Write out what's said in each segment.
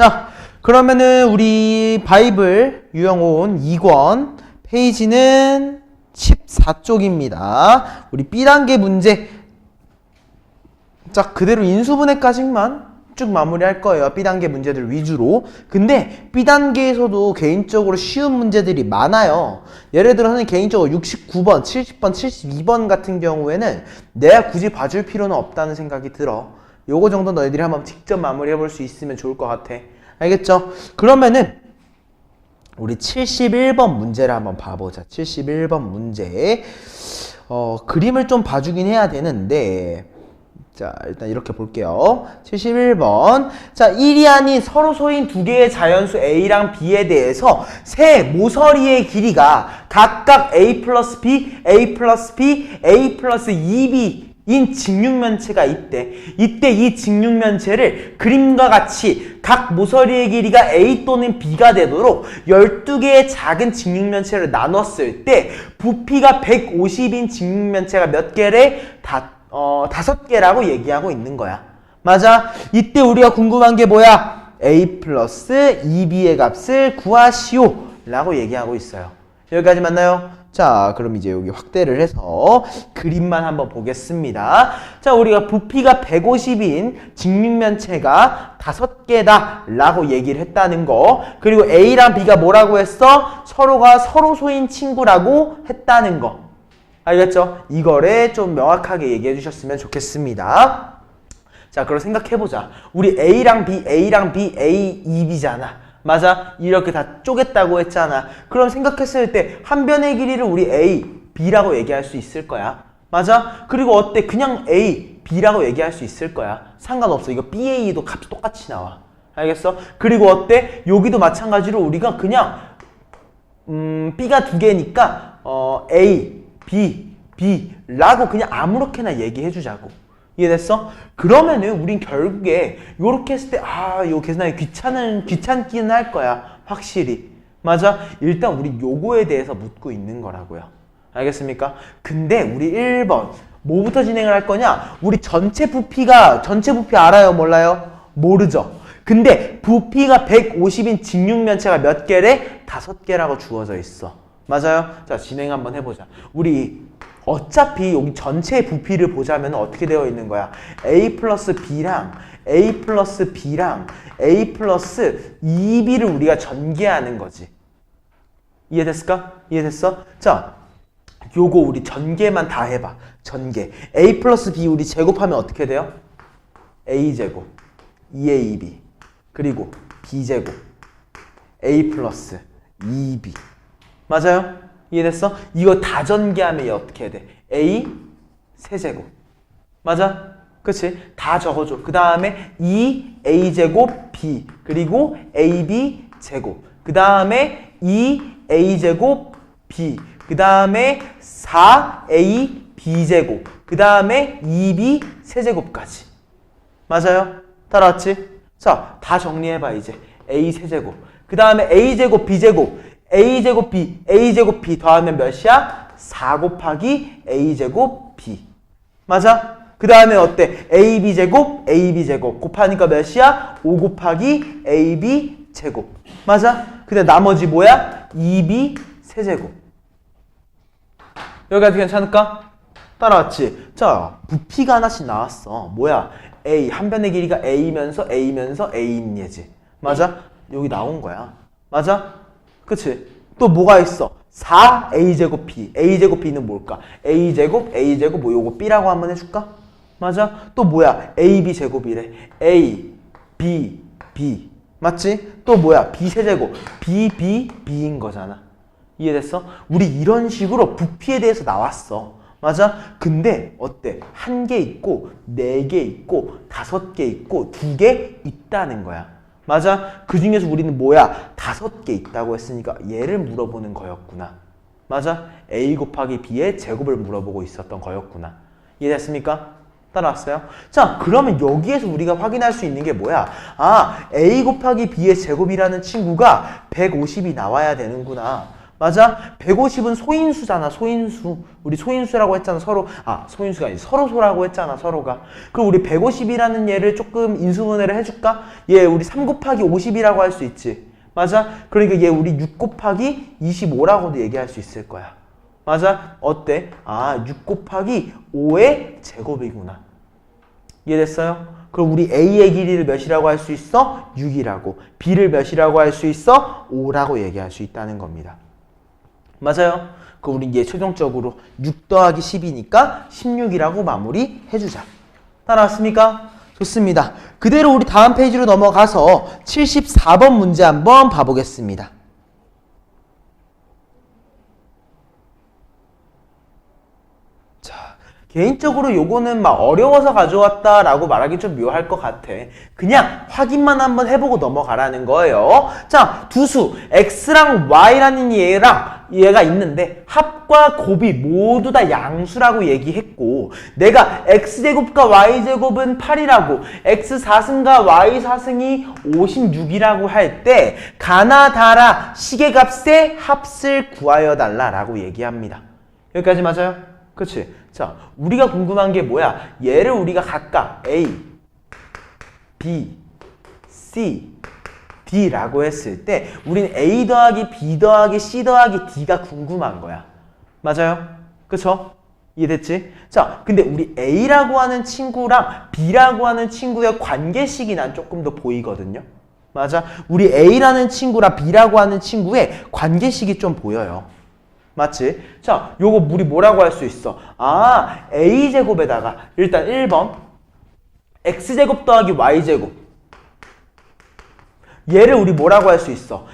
자, 그러면은 우리 바이블 유형온 2권 페이지는 14쪽입니다. 우리 B단계 문제. 자, 그대로 인수분해까지만 쭉 마무리할 거예요. B단계 문제들 위주로. 근데 B단계에서도 개인적으로 쉬운 문제들이 많아요. 예를 들어서는 개인적으로 69번, 70번, 72번 같은 경우에는 내가 굳이 봐줄 필요는 없다는 생각이 들어. 요거 정도 너희들이 한번 직접 마무리해 볼 수 있으면 좋을 것 같아. 알겠죠? 그러면은 우리 71번 문제를 한번 봐보자. 71번 문제. 그림을 좀 봐주긴 해야 되는데, 자, 일단 이렇게 볼게요. 71번. 자, 1이 아닌 서로 소인 두 개의 자연수 A랑 B에 대해서 세 모서리의 길이가 각각 A 플러스 B, A 플러스 B, A 플러스 2B 인 직육면체가 있대. 이때 이 직육면체를 그림과 같이 각 모서리의 길이가 A 또는 B가 되도록 12개의 작은 직육면체를 나눴을 때 부피가 150인 직육면체가 몇 개래? 5개라고 얘기하고 있는 거야. 맞아? 이때 우리가 궁금한 게 뭐야? A 플러스 2B의 값을 구하시오 라고 얘기하고 있어요. 여기까지 맞나요? 자, 그럼 이제 여기 확대를 해서 그림만 한번 보겠습니다. 자, 우리가 부피가 150인 직육면체가 5개다 라고 얘기를 했다는 거, 그리고 A랑 B가 뭐라고 했어? 서로가 서로 소인 친구라고 했다는 거. 알겠죠? 이거를 좀 명확하게 얘기해 주셨으면 좋겠습니다. 자, 그럼 생각해보자. 우리 A랑 B, A랑 B, A, 2B잖아. 맞아? 이렇게 다 쪼갰다고 했잖아. 그럼 생각했을 때 한 변의 길이를 우리 A, B라고 얘기할 수 있을 거야. 맞아? 그리고 어때? 그냥 A, B라고 얘기할 수 있을 거야. 상관없어. 이거 BA도 값이 똑같이 나와. 알겠어? 그리고 어때? 여기도 마찬가지로 우리가 그냥 B가 두 개니까 A, B, B라고 그냥 아무렇게나 얘기해 주자고. 이해됐어? 그러면은 우린 결국에 요렇게 했을 때 요 계산하기 귀찮기는 할 거야. 확실히. 맞아? 일단 우리 요거에 대해서 묻고 있는 거라고요. 알겠습니까? 근데 우리 1번 뭐부터 진행을 할 거냐? 우리 전체 부피 알아요? 몰라요? 모르죠? 근데 부피가 150인 직육면체가 몇 개래? 5개라고 주어져 있어. 맞아요? 자, 진행 한번 해보자. 우리 어차피 여기 전체 부피를 보자면 어떻게 되어 있는 거야? A 플러스 B랑 A 플러스 B랑 A 플러스 2B를 우리가 전개하는 거지. 이해됐을까? 이해됐어? 자, 요거 우리 전개만 다 해봐. 전개. A 플러스 B 우리 제곱하면 어떻게 돼요? A제곱 2AB 그리고 B제곱 A 플러스 2B. 맞아요? 이해됐어? 이거 다 전개하면 얘 어떻게 해야 돼? A 세제곱. 맞아? 그치? 다 적어줘. 그 다음에 2A제곱 B 그리고 AB 제곱. 그 다음에 2A제곱 B 그 다음에 4AB 제곱. 그 다음에 2B 세제곱까지. 맞아요? 따라왔지? 자, 다 정리해봐 이제. A 세제곱. 그 다음에 A제곱 B제곱 A제곱 B, A제곱 B 더하면 몇이야? 4 곱하기 A제곱 B. 맞아? 그 다음에 어때? AB제곱, AB제곱 곱하니까 몇이야? 5 곱하기 AB제곱. 맞아? 근데 나머지 뭐야? 2B 세제곱. 여기까지 괜찮을까? 따라왔지? 자, 부피가 하나씩 나왔어. 뭐야? A, 한 변의 길이가 A면서 A인 얘지. 맞아? 여기 나온 거야. 맞아? 그치? 또 뭐가 있어? 4A제곱 B. A제곱 B는 뭘까? A제곱, A제곱, 뭐 요거 B라고 한번 해줄까? 맞아? 또 뭐야? AB제곱이래. A, B, B. 맞지? 또 뭐야? B세제곱. B인 거잖아. 이해됐어? 우리 이런 식으로 부피에 대해서 나왔어. 맞아? 근데 어때? 1개 있고, 4개 있고, 5개 있고, 2개 있다는 거야. 맞아? 그 중에서 우리는 뭐야? 5개 있다고 했으니까 얘를 물어보는 거였구나. 맞아? A 곱하기 B의 제곱을 물어보고 있었던 거였구나. 이해됐습니까? 따라왔어요? 자, 그러면 여기에서 우리가 확인할 수 있는 게 뭐야? A 곱하기 B의 제곱이라는 친구가 150이 나와야 되는구나. 맞아? 150은 소인수잖아, 소인수. 우리 소인수라고 했잖아, 서로. 소인수가 아니지. 서로라고 했잖아, 서로가. 그럼 우리 150이라는 얘를 조금 인수분해를 해줄까? 얘 우리 3 곱하기 50이라고 할 수 있지. 맞아? 그러니까 얘 우리 6 곱하기 25라고도 얘기할 수 있을 거야. 맞아? 어때? 6 곱하기 5의 제곱이구나. 이해됐어요? 그럼 우리 A의 길이를 몇이라고 할 수 있어? 6이라고. B를 몇이라고 할 수 있어? 5라고 얘기할 수 있다는 겁니다. 맞아요? 그럼 우리 이제 최종적으로 6 더하기 10이니까 16이라고 마무리 해주자. 따라왔습니까? 좋습니다. 그대로 우리 다음 페이지로 넘어가서 74번 문제 한번 봐보겠습니다. 개인적으로 요거는 막 어려워서 가져왔다라고 말하기 좀 묘할 것 같아. 그냥 확인만 한번 해보고 넘어가라는 거예요. 자, 두 수 x랑 y라는 얘가 있는데 합과 곱이 모두 다 양수라고 얘기했고 내가 x제곱과 y제곱은 8이라고 x4승과 y4승이 56이라고 할 때 가나다라 시계값의 합을 구하여 달라라고 얘기합니다. 여기까지 맞아요? 그치? 자, 우리가 궁금한 게 뭐야? 얘를 우리가 각각 A, B, C, D라고 했을 때 우린 A 더하기 B 더하기 C 더하기 D가 궁금한 거야. 맞아요? 그쵸? 이해됐지? 자, 근데 우리 A라고 하는 친구랑 B라고 하는 친구의 관계식이 난 조금 더 보이거든요. 맞아? 우리 A라는 친구랑 B라고 하는 친구의 관계식이 좀 보여요. 맞지? 자, 요거 우리 뭐라고 할 수 있어? A제곱에다가 일단 1번 X제곱 더하기 Y제곱 얘를 우리 뭐라고 할 수 있어?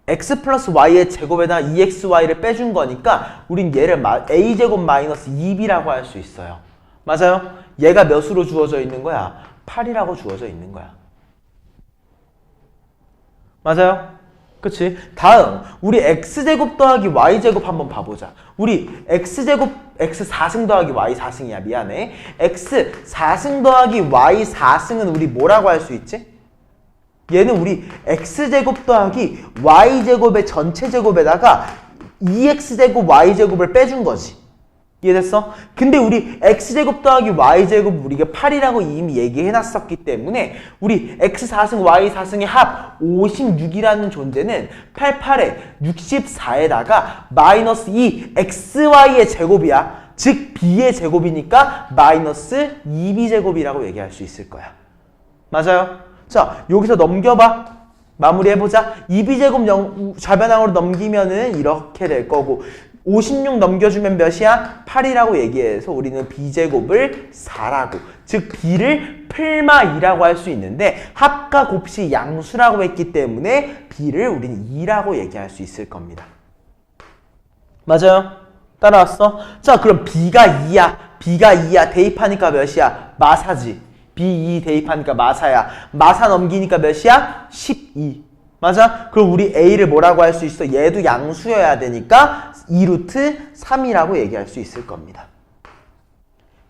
X 플러스 Y의 제곱에다가 2XY를 빼준 거니까 우린 얘를 A제곱 마이너스 2B라고 할 수 있어요. 맞아요? 얘가 몇으로 주어져 있는 거야? 8이라고 주어져 있는 거야. 맞아요? 그치? 다음 우리 x제곱 더하기 y제곱 한번 봐보자. 우리 x제곱 x4승 더하기 y4승이야. 미안해. x4승 더하기 y4승은 우리 뭐라고 할 수 있지? 얘는 우리 x제곱 더하기 y제곱의 전체 제곱에다가 2x제곱 y제곱을 빼준 거지. 이해됐어? 근데 우리 x제곱 더하기 y제곱 우리가 8이라고 이미 얘기해놨었기 때문에 우리 x4승 y4승의 합 56이라는 존재는 88에 64에다가 마이너스 2 xy의 제곱이야. 즉 b의 제곱이니까 마이너스 2b제곱이라고 얘기할 수 있을 거야. 맞아요? 자, 여기서 넘겨봐. 마무리해보자. 2b제곱 좌변항으로 넘기면은 이렇게 될 거고 56 넘겨주면 몇이야? 8이라고 얘기해서 우리는 b제곱을 4라고 즉 b를 풀마 2라고 할 수 있는데 합과 곱시 양수라고 했기 때문에 b를 우리는 2라고 얘기할 수 있을 겁니다. 맞아요? 따라왔어? 자, 그럼 b가 2야. b가 2야. 대입하니까 몇이야? 마사지. b2 대입하니까 마사야. 마사 넘기니까 몇이야? 12. 맞아? 그럼 우리 A를 뭐라고 할 수 있어? 얘도 양수여야 되니까 2루트 3이라고 얘기할 수 있을 겁니다.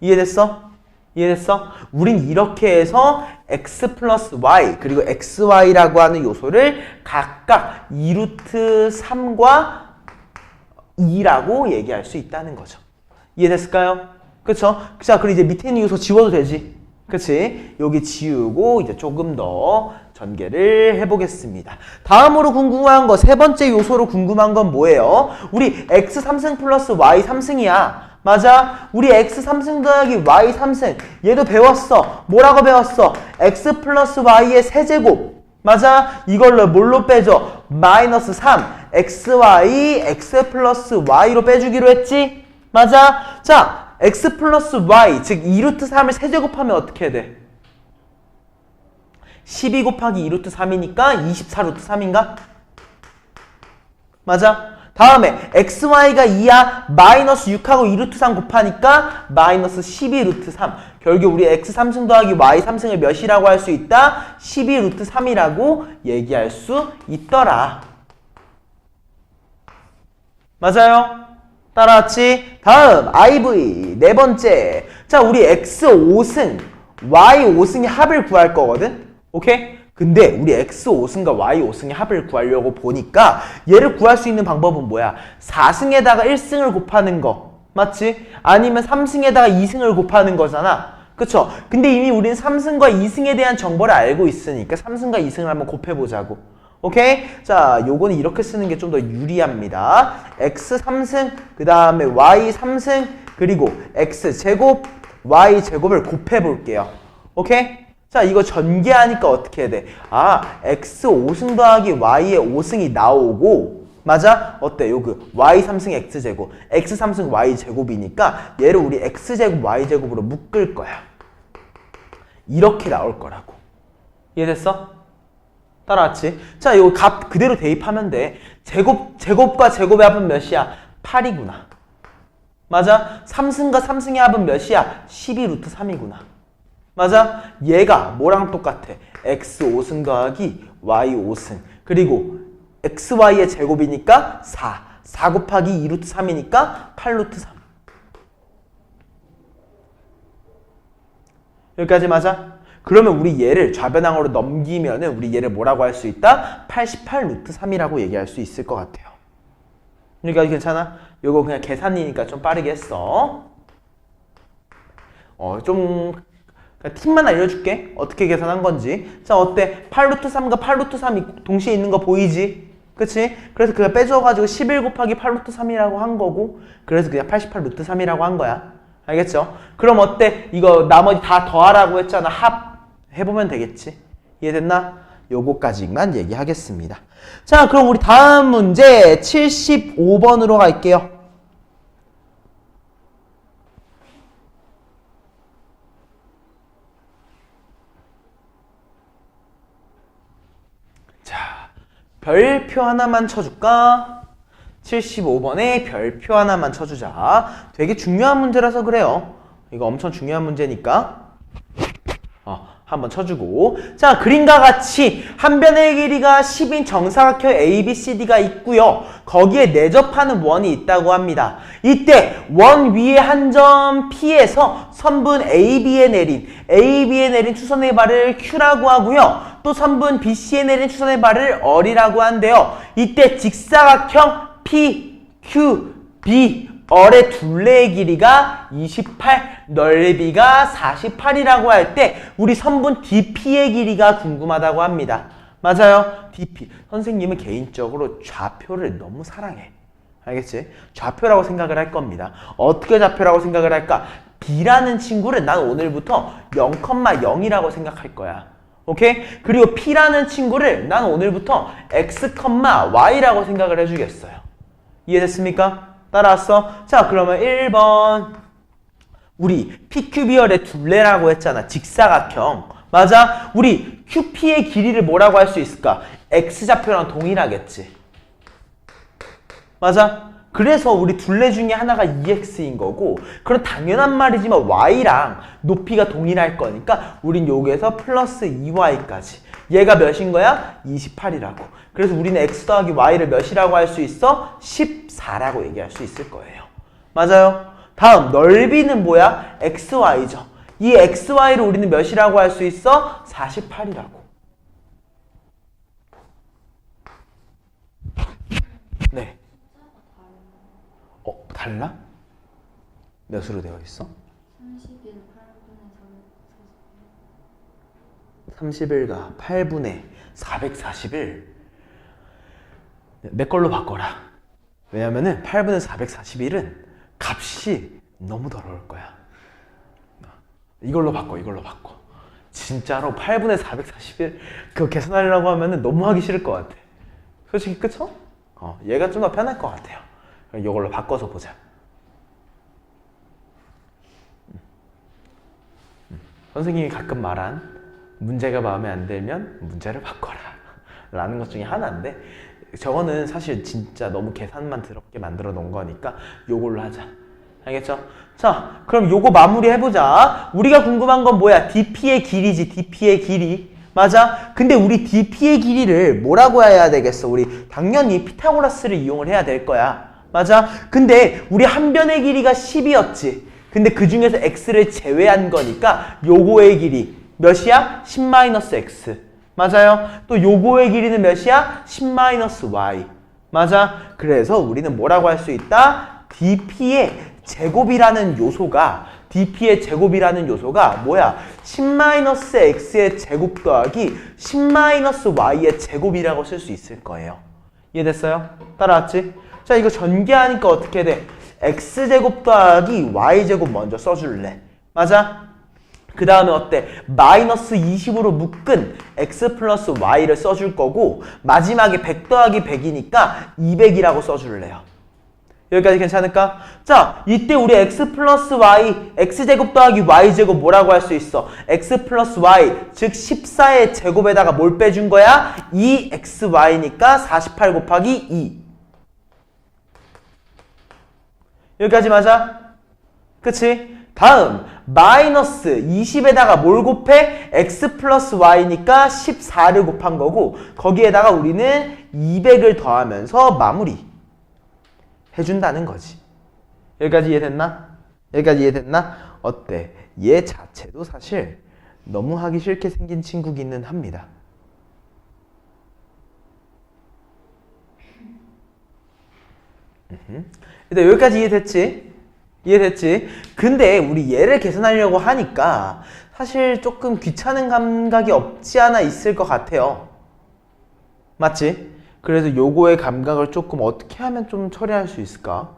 이해됐어? 이해됐어? 우린 이렇게 해서 x 플러스 y 그리고 xy라고 하는 요소를 각각 2루트 3과 2라고 얘기할 수 있다는 거죠. 이해됐을까요? 그쵸? 자, 그럼 이제 밑에 있는 요소 지워도 되지? 그치? 여기 지우고 이제 조금 더 전개를 해보겠습니다. 다음으로 궁금한 거, 세 번째 요소로 궁금한 건 뭐예요? 우리 x3승 플러스 y3승이야. 맞아? 우리 x3승 더하기 y3승. 얘도 배웠어. 뭐라고 배웠어? x 플러스 y의 세제곱. 맞아? 이걸로 뭘로 빼줘? 마이너스 3. xy, x 플러스 y로 빼주기로 했지? 맞아? 자, x 플러스 y, 즉 2루트 3을 세제곱하면 어떻게 해야 돼? 12 곱하기 2루트 3이니까 24루트 3인가? 맞아? 다음에 xy가 2야. 마이너스 6하고 2루트 3 곱하니까 마이너스 12루트 3. 결국 우리 x3승 더하기 y3승을 몇이라고 할 수 있다? 12루트 3이라고 얘기할 수 있더라. 맞아요? 따라왔지? 다음 IV 네 번째. 자, 우리 x5승 y5승의 합을 구할 거거든. 오케이? 근데 우리 x 5승과 y 5승의 합을 구하려고 보니까 얘를 구할 수 있는 방법은 뭐야? 4승에다가 1승을 곱하는 거. 맞지? 아니면 3승에다가 2승을 곱하는 거잖아. 그쵸? 근데 이미 우리는 3승과 2승에 대한 정보를 알고 있으니까 3승과 2승을 한번 곱해보자고. 오케이? 자, 요거는 이렇게 쓰는 게 좀 더 유리합니다. x 3승, 그 다음에 y 3승, 그리고 x 제곱, y 제곱을 곱해볼게요. 오케이? 자, 이거 전개하니까 어떻게 해야 돼? 아, x 5승 더하기 y의 5승이 나오고, 맞아? 어때? 요그 y 3승 x 제곱, x 3승 y 제곱이니까 얘를 우리 x 제곱 y 제곱으로 묶을 거야. 이렇게 나올 거라고. 이해됐어? 따라왔지? 자, 이거 값 그대로 대입하면 돼. 제곱과 제곱의 합은 몇이야? 8이구나. 맞아? 3승과 3승의 합은 몇이야? 12 루트 3이구나. 맞아? 얘가 뭐랑 똑같아? x 5승 더하기 y 5승. 그리고 xy의 제곱이니까 4. 4 곱하기 2 루트 3이니까 8 루트 3. 여기까지 맞아? 그러면 우리 얘를 좌변항으로 넘기면은 우리 얘를 뭐라고 할 수 있다? 88 루트 3이라고 얘기할 수 있을 것 같아요. 여기까지 괜찮아? 요거 그냥 계산이니까 좀 빠르게 했어. 좀 팁만 알려줄게. 어떻게 계산한 건지. 자, 어때? 8 루트 3과 8 루트 3이 동시에 있는 거 보이지? 그치? 그래서 그거 빼줘가지고 11 곱하기 8 루트 3이라고 한 거고, 그래서 그냥 88 루트 3이라고 한 거야. 알겠죠? 그럼 어때? 이거 나머지 다 더하라고 했잖아. 합 해보면 되겠지. 이해됐나? 요거까지만 얘기하겠습니다. 자, 그럼 우리 다음 문제 75번으로 갈게요. 자, 별표 하나만 쳐줄까? 75번에 별표 하나만 쳐주자. 되게 중요한 문제라서 그래요. 이거 엄청 중요한 문제니까 한번 쳐주고. 자, 그림과 같이 한 변의 길이가 10인 정사각형 ABCD가 있고요. 거기에 내접하는 원이 있다고 합니다. 이때 원 위에 한 점 P에서 선분 AB에 내린 추선의 발을 Q라고 하고요. 또 선분 BC에 내린 추선의 발을 R이라고 한대요. 이때 직사각형 P, Q, B, 얼의 둘레의 길이가 28, 넓이가 48이라고 할 때 우리 선분 DP의 길이가 궁금하다고 합니다. 맞아요? DP. 선생님은 개인적으로 좌표를 너무 사랑해. 알겠지? 좌표라고 생각을 할 겁니다. 어떻게 좌표라고 생각을 할까? B라는 친구를 난 오늘부터 0,0이라고 생각할 거야. 오케이? 그리고 P라는 친구를 난 오늘부터 X, Y라고 생각을 해주겠어요. 이해됐습니까? 따라왔어? 자, 그러면 1번. 우리 PQB열의 둘레라고 했잖아. 직사각형. 맞아? 우리 QP의 길이를 뭐라고 할 수 있을까? X좌표랑 동일하겠지. 맞아? 그래서 우리 둘레 중에 하나가 2x인 거고, 그럼 당연한 말이지만 y랑 높이가 동일할 거니까 우린 여기에서 플러스 2y까지. 얘가 몇인 거야? 28이라고. 그래서 우리는 x 더하기 y를 몇이라고 할 수 있어? 14라고 얘기할 수 있을 거예요. 맞아요? 다음 넓이는 뭐야? xy죠. 이 xy를 우리는 몇이라고 할 수 있어? 48이라고. 네. 달라? 몇으로 되어 있어? 30일과 8분의 441. 내 걸로 바꿔라. 왜냐면은 8분의 441은 값이 너무 더러울 거야. 이걸로 바꿔. 진짜로 8분의 441 그거 계산하려고 하면은 너무 하기 싫을 것 같아. 솔직히 그쵸? 얘가 좀 더 편할 것 같아요. 이걸로 바꿔서 보자. 선생님이 가끔 말한 문제가 마음에 안 들면 문제를 바꿔라 라는 것 중에 하나인데, 저거는 사실 진짜 너무 계산만 더럽게 만들어 놓은 거니까 요걸로 하자. 알겠죠? 자, 그럼 요거 마무리 해보자. 우리가 궁금한 건 뭐야? DP의 길이지. DP의 길이. 맞아? 근데 우리 DP의 길이를 뭐라고 해야 되겠어? 우리 당연히 피타고라스를 이용을 해야 될 거야. 맞아? 근데 우리 한 변의 길이가 10이었지. 근데 그 중에서 x를 제외한 거니까 요거의 길이 몇이야? 10-x. 맞아요. 또 요거의 길이는 몇이야? 10-y. 맞아. 그래서 우리는 뭐라고 할 수 있다? dp의 제곱이라는 요소가 뭐야? 10-x의 제곱 더하기 10-y의 제곱이라고 쓸 수 있을 거예요. 이해됐어요? 따라왔지? 자, 이거 전개하니까 어떻게 돼? x제곱 더하기 y제곱 먼저 써줄래. 맞아? 그 다음에 어때? 마이너스 20으로 묶은 x 플러스 y를 써줄 거고 마지막에 100 더하기 100이니까 200이라고 써줄래요. 여기까지 괜찮을까? 자, 이때 우리 x 플러스 y, x제곱 더하기 y제곱 뭐라고 할 수 있어? x 플러스 y, 즉 14의 제곱에다가 뭘 빼준 거야? 2xy니까 48 곱하기 2. 여기까지 맞아? 그치? 다음 마이너스 20에다가 뭘 곱해? x 플러스 y니까 14를 곱한 거고 거기에다가 우리는 200을 더하면서 마무리 해준다는 거지. 여기까지 이해됐나? 여기까지 이해됐나? 어때? 얘 자체도 사실 너무 하기 싫게 생긴 친구기는 합니다. 일단 여기까지 이해됐지? 이해됐지? 근데 우리 얘를 계산하려고 하니까 사실 조금 귀찮은 감각이 없지 않아 있을 것 같아요. 맞지? 그래서 요거의 감각을 조금 어떻게 하면 좀 처리할 수 있을까?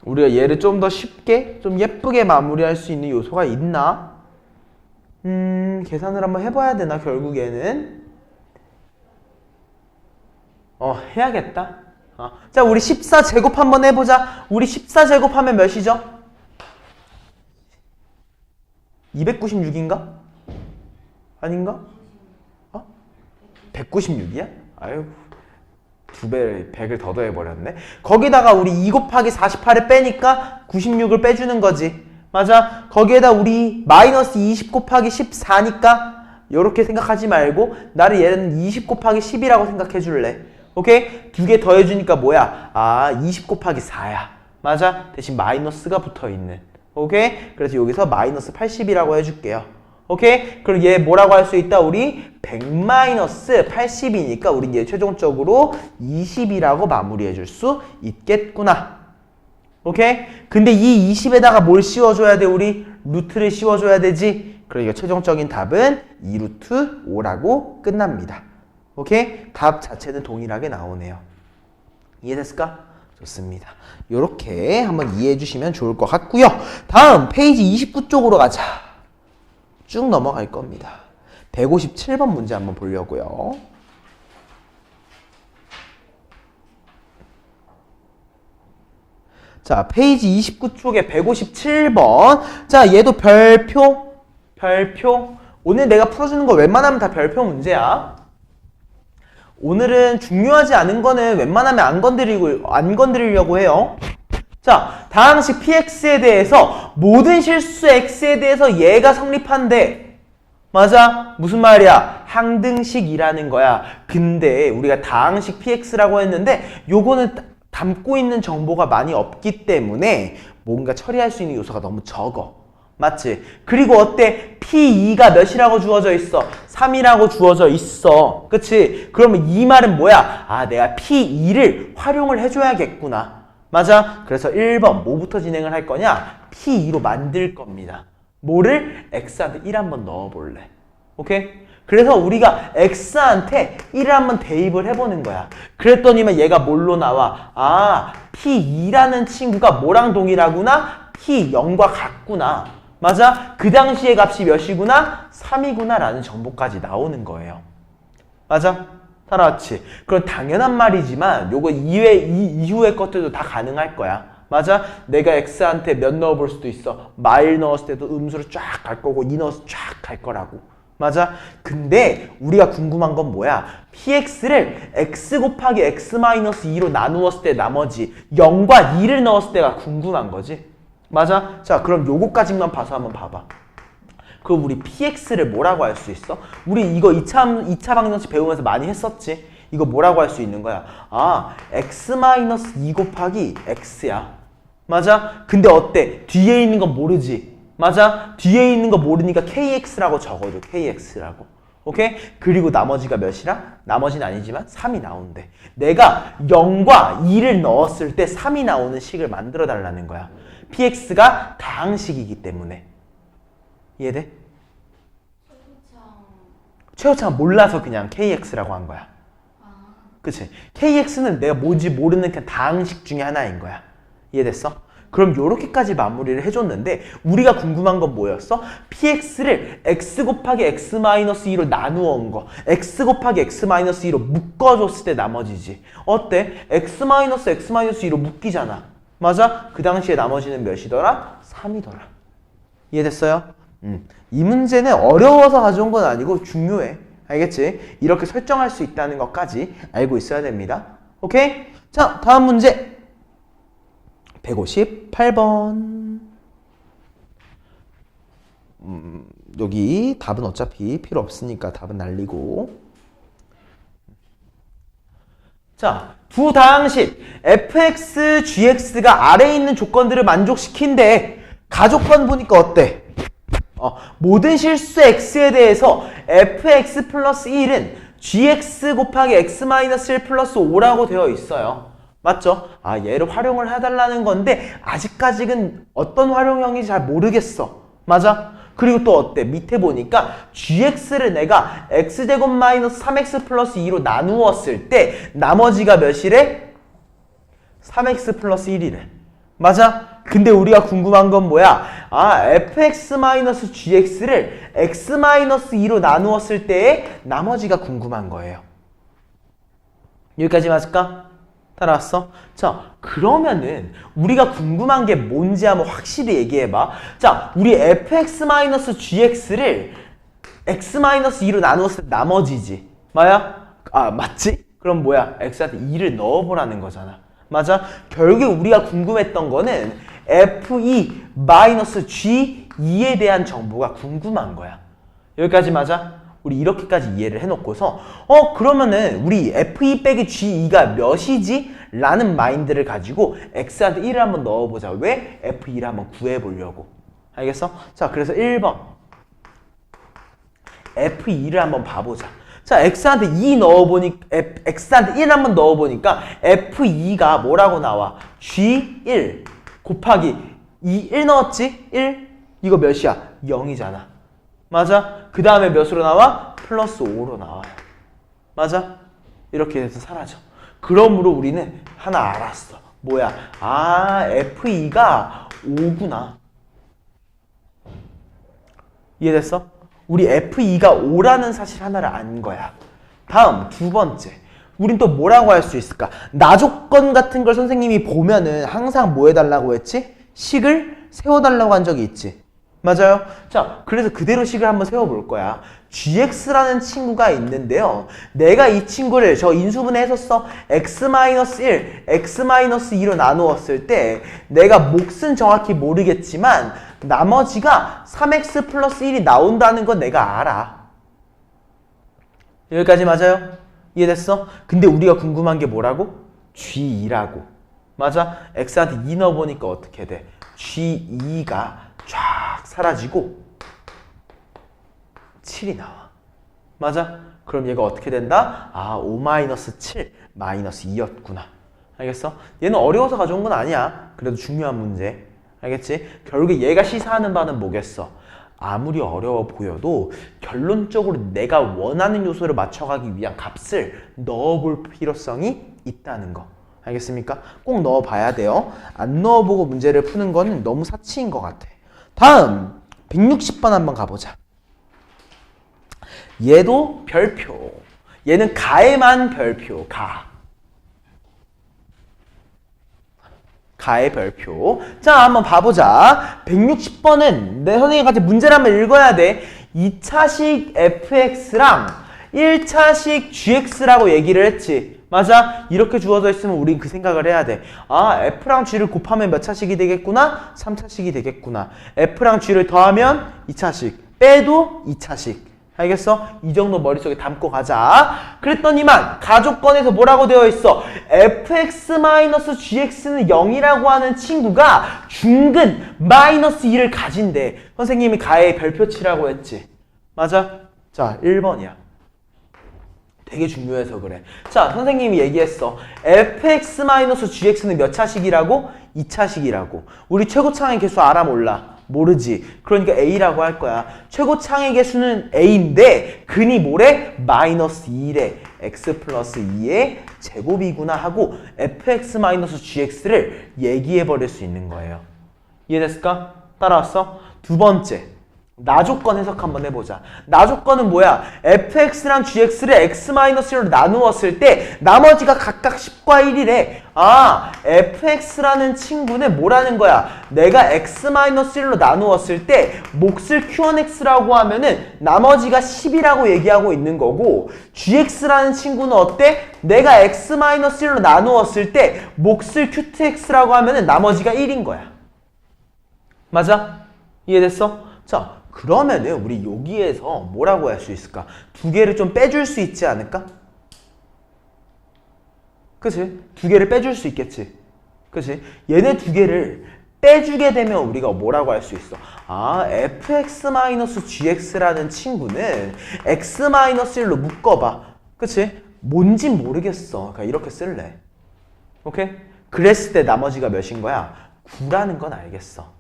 우리가 얘를 좀 더 쉽게, 좀 예쁘게 마무리할 수 있는 요소가 있나? 계산을 한번 해봐야 되나, 결국에는? 해야겠다. 자, 우리 14제곱 한번 해보자. 우리 14제곱 하면 몇이죠? 296인가? 아닌가? 196이야? 아유, 2배, 100을 더 더해버렸네. 거기다가 우리 2 곱하기 48을 빼니까 96을 빼주는 거지. 맞아. 거기에다 우리 마이너스 20 곱하기 14니까 이렇게 생각하지 말고 나를 얘는 20 곱하기 10이라고 생각해 줄래. 오케이? 두 개 더해주니까 뭐야? 20 곱하기 4야. 맞아? 대신 마이너스가 붙어있는. 오케이? 그래서 여기서 마이너스 80이라고 해줄게요. 오케이? 그럼 얘 뭐라고 할 수 있다? 우리 100-80이니까 우린 얘 최종적으로 20이라고 마무리해 줄 수 있겠구나. 오케이? 근데 이 20에다가 뭘 씌워줘야 돼? 우리 루트를 씌워줘야 되지? 그러니까 최종적인 답은 2루트 5라고 끝납니다. 오케이? 답 자체는 동일하게 나오네요. 이해됐을까? 좋습니다. 요렇게 한번 이해해 주시면 좋을 것 같고요. 다음 페이지 29쪽으로 가자. 쭉 넘어갈 겁니다. 157번 문제 한번 보려고요. 자, 페이지 29쪽에 157번. 자, 얘도 별표. 오늘 내가 풀어주는 거 웬만하면 다 별표 문제야. 오늘은 중요하지 않은 거는 웬만하면 안 건드리려고 해요. 자, 다항식 px에 대해서 모든 실수 x에 대해서 얘가 성립한대. 맞아? 무슨 말이야? 항등식이라는 거야. 근데 우리가 다항식 px라고 했는데 요거는 담고 있는 정보가 많이 없기 때문에 뭔가 처리할 수 있는 요소가 너무 적어. 맞지? 그리고 어때? P2가 몇이라고 주어져 있어? 3이라고 주어져 있어. 그치? 그러면 이 말은 뭐야? 내가 P2를 활용을 해줘야겠구나. 맞아? 그래서 1번 뭐부터 진행을 할 거냐? P2로 만들 겁니다. 뭐를? X한테 1 한번 넣어볼래. 오케이? 그래서 우리가 X한테 1을 한번 대입을 해보는 거야. 그랬더니만 얘가 뭘로 나와? P2라는 친구가 뭐랑 동일하구나? P0과 같구나. 맞아? 그 당시의 값이 몇이구나? 3이구나 라는 정보까지 나오는 거예요. 맞아? 따라왔지? 그럼 당연한 말이지만 요거 이후의 것들도 다 가능할 거야. 맞아? 내가 X한테 몇 넣어볼 수도 있어. 마일 넣었을 때도 음수로 쫙 갈 거고 2 넣어서 쫙 갈 거라고. 맞아? 근데 우리가 궁금한 건 뭐야? px를 x 곱하기 x-2로 나누었을 때 나머지 0과 2를 넣었을 때가 궁금한 거지. 맞아? 자, 그럼 요거까지만 봐서 한번 봐봐. 그럼 우리 px를 뭐라고 할 수 있어? 우리 이거 2차 방정식 배우면서 많이 했었지? 이거 뭐라고 할 수 있는 거야? x-2 곱하기 x야. 맞아? 근데 어때? 뒤에 있는 건 모르지? 맞아? 뒤에 있는 거 모르니까 kx라고 적어줘. kx라고. 오케이? 그리고 나머지가 몇이라? 나머지는 아니지만 3이 나온대. 내가 0과 2를 넣었을 때 3이 나오는 식을 만들어 달라는 거야. px가 다항식이기 때문에. 이해돼? 최고차가 몰라서 그냥 kx라고 한 거야. 그치? kx는 내가 뭔지 모르는 그냥 다항식 중에 하나인 거야. 이해됐어? 그럼 요렇게까지 마무리를 해줬는데 우리가 궁금한 건 뭐였어? px를 x 곱하기 x-2로 나누어 온 거. x 곱하기 x-2로 묶어줬을 때 나머지지. 어때? x-2로 묶이잖아. 맞아? 그 당시에 나머지는 몇이더라? 3이더라. 이해됐어요? 이 문제는 어려워서 가져온 건 아니고 중요해. 알겠지? 이렇게 설정할 수 있다는 것까지 알고 있어야 됩니다. 오케이? 자, 다음 문제. 158번. 여기 답은 어차피 필요 없으니까 답은 날리고. 자, 두 다항식 fx, gx가 아래에 있는 조건들을 만족시킨대. 가족권 보니까 어때? 모든 실수 x에 대해서 fx 플러스 1은 gx 곱하기 x-1 플러스 5라고 되어 있어요. 맞죠? 얘를 활용을 해달라는 건데 아직까지는 어떤 활용형인지 잘 모르겠어. 맞아? 그리고 또 어때? 밑에 보니까 gx를 내가 x제곱 마이너스 3x 플러스 2로 나누었을 때 나머지가 몇이래? 3x 플러스 1이래. 맞아? 근데 우리가 궁금한 건 뭐야? fx-gx를 x-2로 나누었을 때의 나머지가 궁금한 거예요. 여기까지 맞을까? 따라왔어? 자, 그러면은 우리가 궁금한 게 뭔지 한번 확실히 얘기해봐. 자, 우리 fx-gx를 x-2로 나누었을 때 나머지지. 맞지? 그럼 뭐야? x한테 2를 넣어보라는 거잖아. 맞아? 결국 우리가 궁금했던 거는 f2-g2에 대한 정보가 궁금한 거야. 여기까지 맞아? 우리 이렇게까지 이해를 해놓고서 그러면은 우리 f2 빼기 g2가 몇이지? 라는 마인드를 가지고 x한테 1을 한번 넣어보자. 왜? f2를 한번 구해보려고. 알겠어? 자, 그래서 1번 f2를 한번 봐보자. 자, x한테 2 넣어보니까 x한테 1 한번 넣어보니까 f2가 뭐라고 나와? g1 곱하기 1 넣었지? 1? 이거 몇이야? 0이잖아. 맞아? 그 다음에 몇으로 나와? 플러스 5로 나와요. 맞아? 이렇게 돼서 사라져. 그러므로 우리는 하나 알았어. 뭐야? f2가 5구나. 이해됐어? 우리 f2가 5라는 사실 하나를 안 거야. 다음 두 번째. 우린 또 뭐라고 할 수 있을까? 나조건 같은 걸 선생님이 보면은 항상 뭐 해달라고 했지? 식을 세워달라고 한 적이 있지. 맞아요? 자, 그래서 그대로 식을 한번 세워볼 거야. gx라는 친구가 있는데요. 내가 이 친구를 저 인수분해 했었어. x-1, x-2로 나누었을 때 내가 몫은 정확히 모르겠지만 나머지가 3x 플러스 1이 나온다는 건 내가 알아. 여기까지 맞아요? 이해됐어? 근데 우리가 궁금한 게 뭐라고? g2라고. 맞아? x한테 2 넣어보니까 어떻게 돼? g2가 쫙 사라지고 7이 나와. 맞아? 그럼 얘가 어떻게 된다? 5-7 -2였구나. 알겠어? 얘는 어려워서 가져온 건 아니야. 그래도 중요한 문제. 알겠지? 결국에 얘가 시사하는 바는 뭐겠어? 아무리 어려워 보여도 결론적으로 내가 원하는 요소를 맞춰가기 위한 값을 넣어볼 필요성이 있다는 거. 알겠습니까? 꼭 넣어봐야 돼요. 안 넣어보고 문제를 푸는 거는 너무 사치인 것 같아. 다음 160번 한번 가보자. 얘도 별표. 얘는 가에만 별표. 가의 별표. 자, 한번 봐보자. 160번은 내 선생님 같이 문제를 한번 읽어야 돼. 2차식 fx랑 1차식 gx라고 얘기를 했지. 맞아? 이렇게 주어져 있으면 우린 그 생각을 해야 돼. f랑 g를 곱하면 몇 차식이 되겠구나? 3차식이 되겠구나. f랑 g를 더하면 2차식, 빼도 2차식. 알겠어? 이 정도 머릿속에 담고 가자. 그랬더니만 가족권에서 뭐라고 되어 있어? fx-gx는 0이라고 하는 친구가 중근 마이너스 2를 가진대. 선생님이 가의 별표치라고 했지. 맞아? 자, 1번이야. 되게 중요해서 그래. 자, 선생님이 얘기했어. fx-gx는 몇 차식이라고? 2차식이라고. 우리 최고차항의 개수 알아 몰라? 모르지. 그러니까 a라고 할 거야. 최고차항의 개수는 a인데 근이 뭐래? 마이너스 2래. x 플러스 2의 제곱이구나 하고 fx-gx를 얘기해 버릴 수 있는 거예요. 이해됐을까? 따라왔어? 두 번째. 나조건 해석 한번 해보자. 나조건은 뭐야? fx랑 gx를 x-1로 나누었을 때 나머지가 각각 10과 1이래. 아, fx라는 친구는 뭐라는 거야? 내가 x-1로 나누었을 때 몫을 q1x라고 하면은 나머지가 10이라고 얘기하고 있는 거고, gx라는 친구는 어때? 내가 x-1로 나누었을 때 몫을 q2x라고 하면은 나머지가 1인 거야. 맞아? 이해됐어? 자, 그러면은 우리 여기에서 뭐라고 할 수 있을까? 두 개를 좀 빼줄 수 있지 않을까? 그치? 두 개를 빼줄 수 있겠지? 그치? 얘네 두 개를 빼주게 되면 우리가 뭐라고 할 수 있어? 아, fx-gx라는 친구는 x-1로 묶어봐. 그치? 뭔진 모르겠어. 그러니까 이렇게 쓸래. 오케이? 그랬을 때 나머지가 몇인 거야? 9라는 건 알겠어.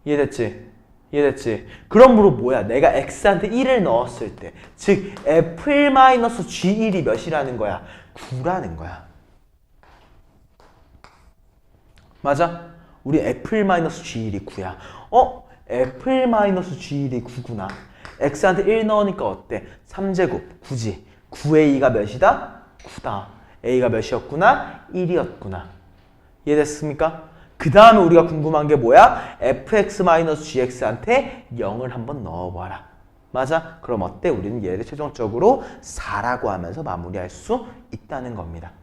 이해됐지? 이해됐지? 그러므로 뭐야? 내가 x한테 1을 넣었을 때, 즉 f1-g1이 몇이라는 거야? 9라는 거야. 맞아? 우리 f1-g1이 9야. f1-g1이 9구나. x한테 1 넣으니까 어때? 3제곱, 9지. 9a가 몇이다? 9다. a가 몇이었구나? 1이었구나. 이해됐습니까? 그 다음에 우리가 궁금한 게 뭐야? fx-gx한테 0을 한번 넣어봐라. 맞아? 그럼 어때? 우리는 얘를 최종적으로 4라고 하면서 마무리할 수 있다는 겁니다.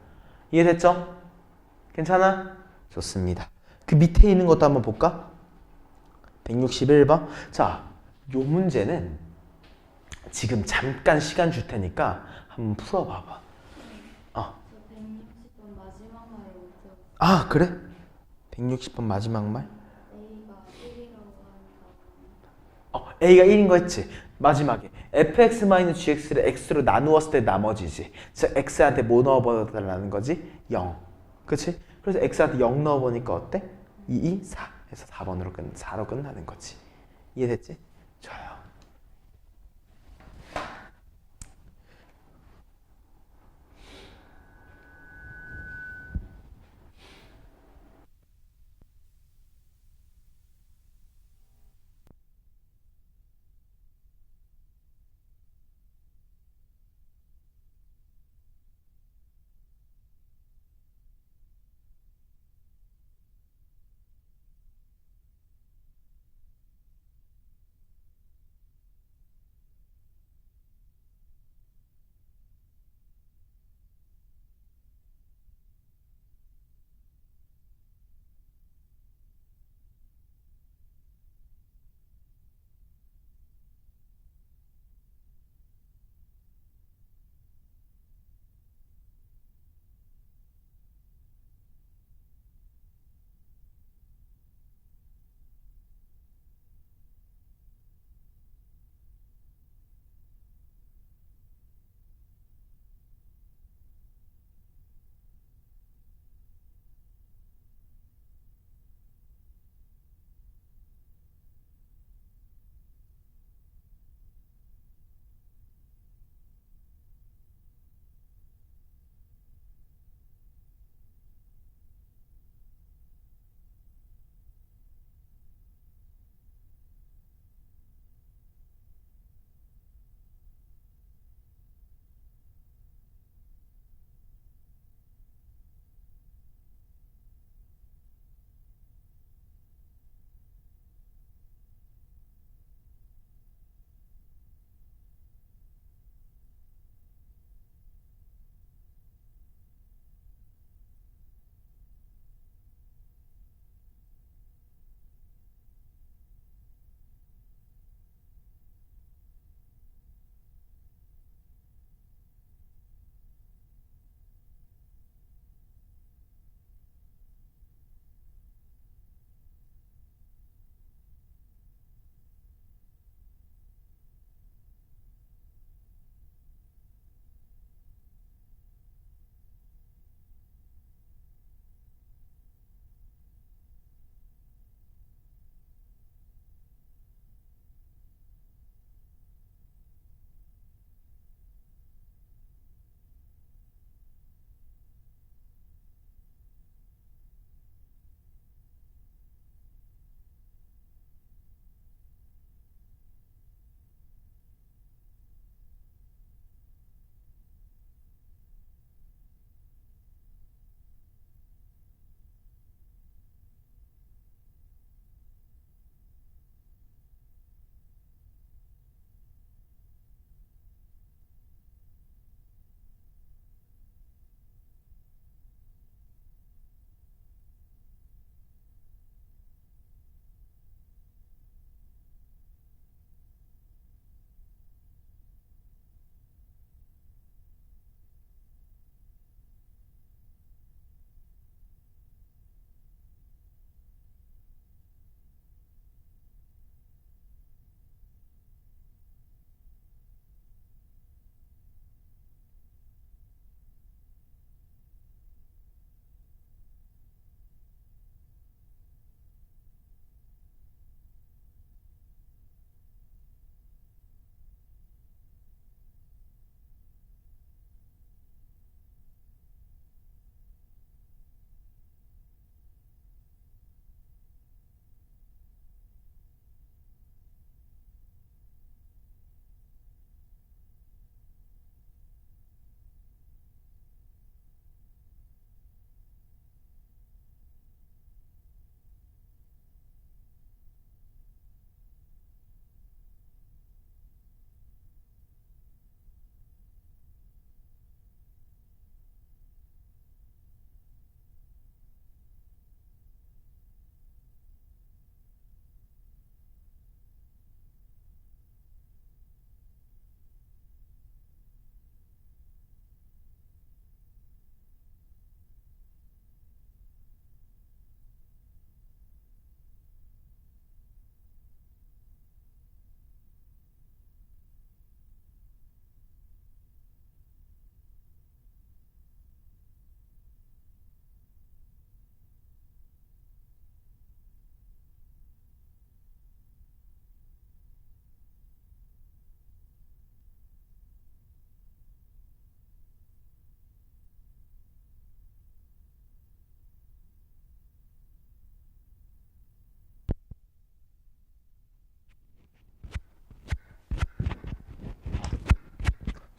이해됐죠? 괜찮아? 좋습니다. 그 밑에 있는 것도 한번 볼까? 161번. 자, 요 문제는 지금 잠깐 시간 줄 테니까 한번 풀어봐봐. 160번 마지막 말에 오죠. 아, 그래? 160번 마지막 말? A가 1이라고 하니까. A가 1인 거 했지? 마지막에 fx-gx를 x로 나누었을 때 나머지지. 즉 x한테 뭐 넣어보달라는 거지? 0. 그치? 그래서 x한테 0 넣어보니까 어때? 2, 2, 4 해서 4로 끝나는 거지. 이해됐지? 좋아요.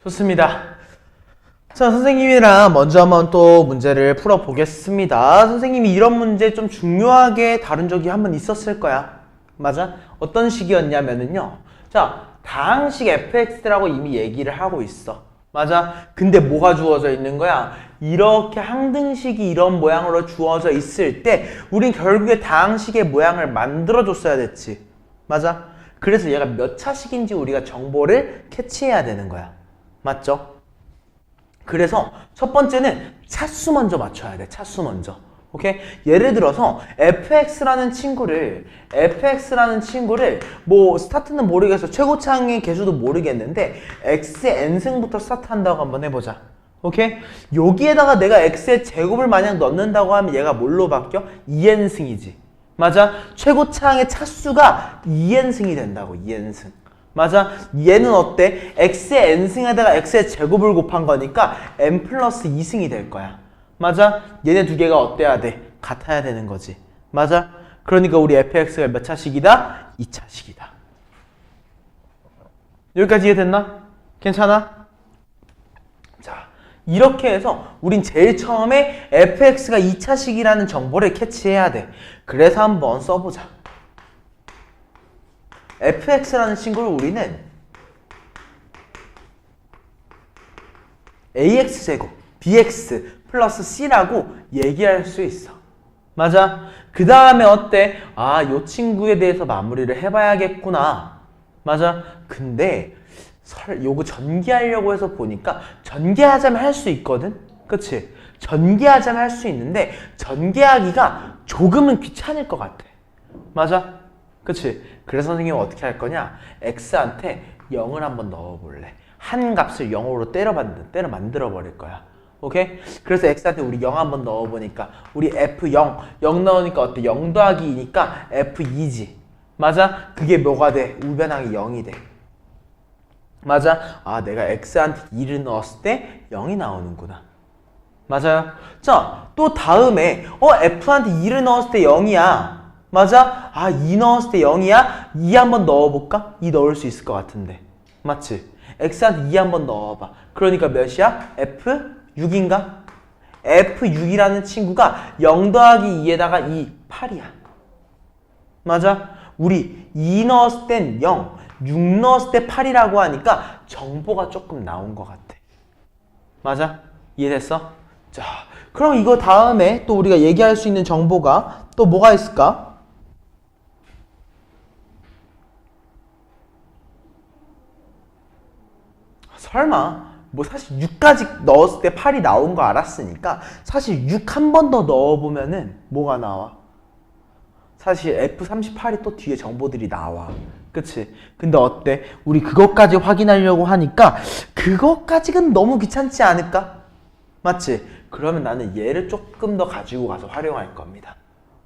좋습니다. 자, 선생님이랑 먼저 한번 또 문제를 풀어보겠습니다. 선생님이 이런 문제 좀 중요하게 다룬 적이 한 번 있었을 거야. 맞아? 어떤 식이었냐면은요. 자, 다항식 fx라고 이미 얘기를 하고 있어. 맞아? 근데 뭐가 주어져 있는 거야? 이렇게 항등식이 이런 모양으로 주어져 있을 때 우린 결국에 다항식의 모양을 만들어줬어야 됐지. 맞아? 그래서 얘가 몇 차식인지 우리가 정보를 캐치해야 되는 거야. 맞죠? 그래서 첫 번째는 차수 먼저 맞춰야 돼. 차수 먼저. 오케이? 예를 들어서 fx라는 친구를 뭐 스타트는 모르겠어. 최고차항의 개수도 모르겠는데 x의 n승부터 스타트한다고 한번 해보자. 오케이? 여기에다가 내가 x의 제곱을 만약 넣는다고 하면 얘가 뭘로 바뀌어? 2n승이지. 맞아? 최고차항의 차수가 2n승이 된다고. 2n승. 맞아? 얘는 어때? x의 n승에다가 x의 제곱을 곱한 거니까 n 플러스 2승이 될 거야. 맞아? 얘네 두 개가 어때야 돼? 같아야 되는 거지. 맞아? 그러니까 우리 fx가 몇 차식이다? 2차식이다. 여기까지 이해됐나? 괜찮아? 자, 이렇게 해서 우린 제일 처음에 fx가 2차식이라는 정보를 캐치해야 돼. 그래서 한번 써보자. fx라는 친구를 우리는 ax제곱 bx 플러스 c라고 얘기할 수 있어. 맞아? 그 다음에 어때? 아, 요 친구에 대해서 마무리를 해봐야겠구나. 맞아? 근데 요거 전개하려고 해서 보니까 전개하자면 할 수 있거든? 그치? 전개하자면 할 수 있는데 전개하기가 조금은 귀찮을 것 같아. 맞아? 그치? 그래서 선생님은 어떻게 할 거냐? x한테 0을 한번 넣어볼래. 한 값을 0으로 때려 만들어 버릴 거야. 오케이? 그래서 x한테 우리 0 한번 넣어보니까 우리 f0, 0 넣으니까 어때? 0 더하기 2니까 f2지. 맞아? 그게 뭐가 돼? 우변항이 0이 돼. 맞아? 아, 내가 x한테 2를 넣었을 때 0이 나오는구나. 맞아요? 자, 또 다음에 f한테 2를 넣었을 때 0이야. 맞아? 아, 2 넣었을 때 0이야? 2 한번 넣어볼까? 2 넣을 수 있을 것 같은데. 맞지? x한테 2 한번 넣어봐. 그러니까 몇이야? f6인가? f6이라는 친구가 0 더하기 2에다가 2, 8이야. 맞아? 우리 2 넣었을 땐 0, 6 넣었을 때 8이라고 하니까 정보가 조금 나온 것 같아. 맞아? 이해됐어? 자, 그럼 이거 다음에 또 우리가 얘기할 수 있는 정보가 또 뭐가 있을까? 설마 뭐 사실 6까지 넣었을 때 8이 나온 거 알았으니까 사실 6 한 번 더 넣어보면은 뭐가 나와? 사실 F38이 또 뒤에 정보들이 나와. 그치? 근데 어때? 우리 그것까지 확인하려고 하니까 그것까지는 너무 귀찮지 않을까? 맞지? 그러면 나는 얘를 조금 더 가지고 가서 활용할 겁니다.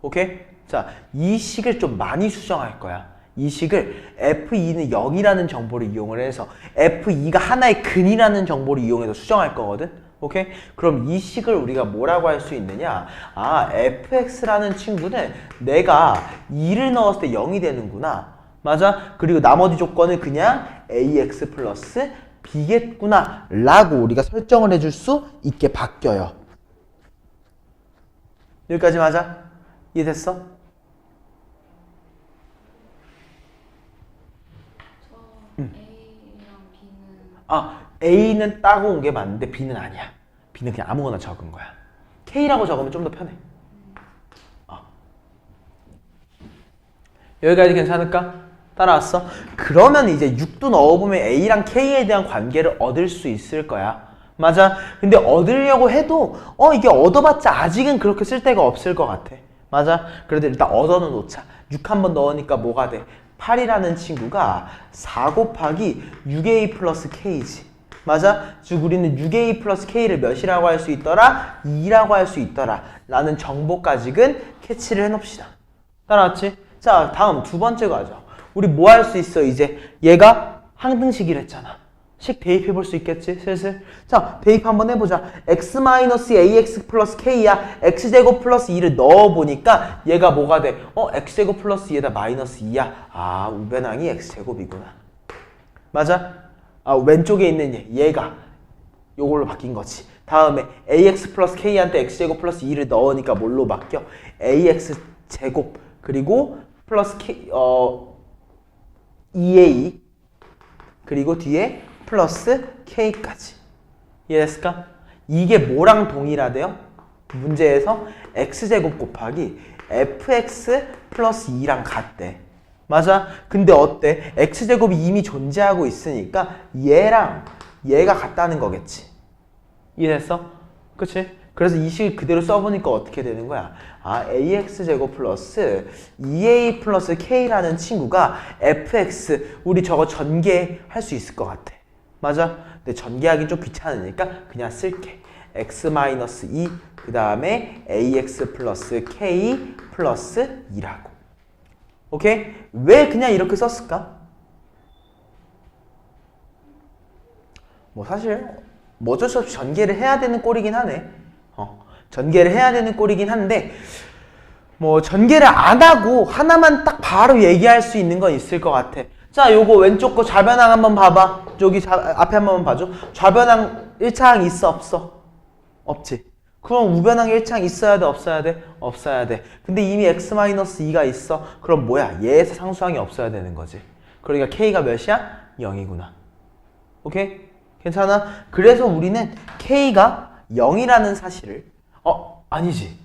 오케이? 자, 이 식을 좀 많이 수정할 거야. 이 식을 F2는 0이라는 정보를 이용을 해서 F2가 하나의 근이라는 정보를 이용해서 수정할 거거든? 오케이? 그럼 이 식을 우리가 뭐라고 할 수 있느냐? 아, fx라는 친구는 내가 2를 넣었을 때 0이 되는구나. 맞아? 그리고 나머지 조건은 그냥 ax 플러스 b겠구나 라고 우리가 설정을 해줄 수 있게 바뀌어요. 여기까지 맞아? 이해됐어? A랑 B는 아, A는 따고 온 게 맞는데 B는 아니야. B는 그냥 아무거나 적은 거야. K라고 적으면 좀 더 편해. 여기까지 괜찮을까? 따라왔어? 그러면 이제 6도 넣어보면 A랑 K에 대한 관계를 얻을 수 있을 거야. 맞아? 근데 얻으려고 해도 이게 얻어봤자 아직은 그렇게 쓸데가 없을 것 같아. 맞아? 그래도 일단 얻어는 놓자. 6 한번 넣으니까 뭐가 돼? 8이라는 친구가 4 곱하기 6a 플러스 k지. 맞아? 즉 우리는 6a 플러스 k를 몇이라고 할 수 있더라? 2라고 할 수 있더라 라는 정보까지는 캐치를 해놓읍시다. 따라왔지? 자, 다음 두 번째 과정. 우리 뭐 할 수 있어? 이제 얘가 항등식이라 했잖아. 식 대입해 볼 수 있겠지? 슬슬. 자, 대입 한번 해보자. x-ax 플러스 k야. x제곱 플러스 2를 넣어보니까 얘가 뭐가 돼? x제곱 플러스 2에다 마이너스 2야. 아, 우변항이 x제곱이구나. 맞아? 왼쪽에 있는 얘가 요걸로 바뀐 거지. 다음에 ax 플러스 k한테 x제곱 플러스 2를 넣으니까 뭘로 바뀌어? ax 제곱 그리고 플러스 k 2a 그리고 뒤에 플러스 k까지. 이해됐을까? 이게 뭐랑 동일하대요? 문제에서 x제곱 곱하기 fx 플러스 2랑 같대. 맞아? 근데 어때? x제곱이 이미 존재하고 있으니까 얘랑 얘가 같다는 거겠지. 이해됐어? 그치? 그래서 이 식을 그대로 써보니까 어떻게 되는 거야? ax제곱 플러스 2a 플러스 k라는 친구가 fx, 우리 저거 전개할 수 있을 것 같아. 맞아? 근데 전개하기 좀 귀찮으니까 그냥 쓸게. x-2 그 다음에 ax 플러스 k 플러스 2라고. 오케이? 왜 그냥 이렇게 썼을까? 뭐 사실 뭐 어쩔 수 없이 전개를 해야 되는 꼴이긴 하네. 전개를 해야 되는 꼴이긴 한데 뭐 전개를 안 하고 하나만 딱 바로 얘기할 수 있는 건 있을 것 같아. 자, 요거 왼쪽 거 좌변항 한번 봐봐. 저기 앞에 한번 봐줘. 좌변항 1차항 있어 없어? 없지. 그럼 우변항 1차항 있어야 돼 없어야 돼? 없어야 돼. 근데 이미 x-2가 있어. 그럼 뭐야? 얘에서 상수항이 없어야 되는 거지. 그러니까 k가 몇이야? 0이구나. 오케이? 괜찮아? 그래서 우리는 k가 0이라는 사실을 아니지.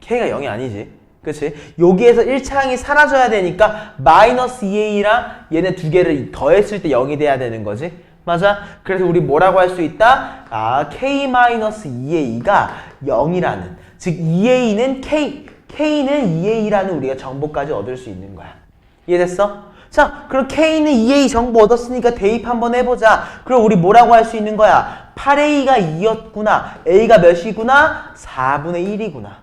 k가 0이 아니지. 그치? 여기에서 1차항이 사라져야 되니까 마이너스 2a랑 얘네 두 개를 더했을 때 0이 돼야 되는 거지. 맞아? 그래서 우리 뭐라고 할 수 있다? k-2a가 0이라는, 즉 2a는 k는 2a라는 우리가 정보까지 얻을 수 있는 거야. 이해됐어? 자, 그럼 k는 2a 정보 얻었으니까 대입 한번 해보자. 그럼 우리 뭐라고 할 수 있는 거야? 8a가 2였구나. a가 몇이구나? 4분의 1이구나.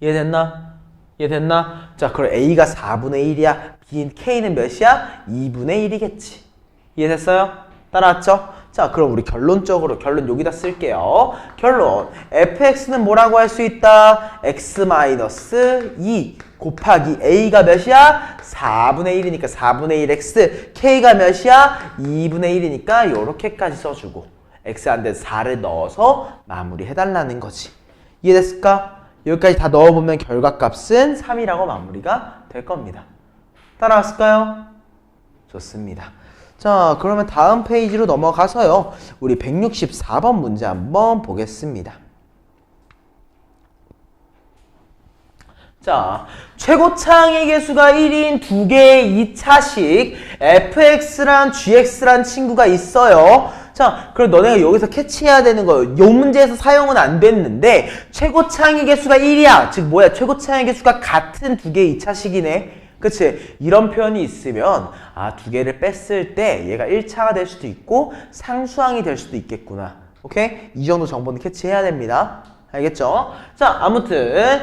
이해됐나? 이해됐나? 자, 그럼 a가 4분의 1이야. k는 몇이야? 2분의 1이겠지. 이해됐어요? 따라왔죠? 자, 그럼 우리 결론적으로 결론 여기다 쓸게요. 결론. fx는 뭐라고 할 수 있다? x-2 곱하기 a가 몇이야? 4분의 1이니까 4분의 1x, k가 몇이야? 2분의 1이니까 요렇게까지 써주고 x한테 4를 넣어서 마무리해달라는 거지. 이해됐을까? 여기까지 다 넣어보면 결과값은 3이라고 마무리가 될 겁니다. 따라왔을까요? 좋습니다. 자, 그러면 다음 페이지로 넘어가서요. 우리 164번 문제 한번 보겠습니다. 자, 최고차항의 개수가 1인 두 개의 2차식 fx랑 gx란 친구가 있어요. 자, 그럼 너네가 여기서 캐치해야 되는 거예요. 이 문제에서 사용은 안 됐는데 최고차항의 개수가 1이야. 즉 뭐야? 최고차항의 개수가 같은 두 개의 2차식이네. 그치? 이런 표현이 있으면 두 개를 뺐을 때 얘가 1차가 될 수도 있고 상수항이 될 수도 있겠구나. 오케이? 이 정도 정보는 캐치해야 됩니다. 알겠죠? 자, 아무튼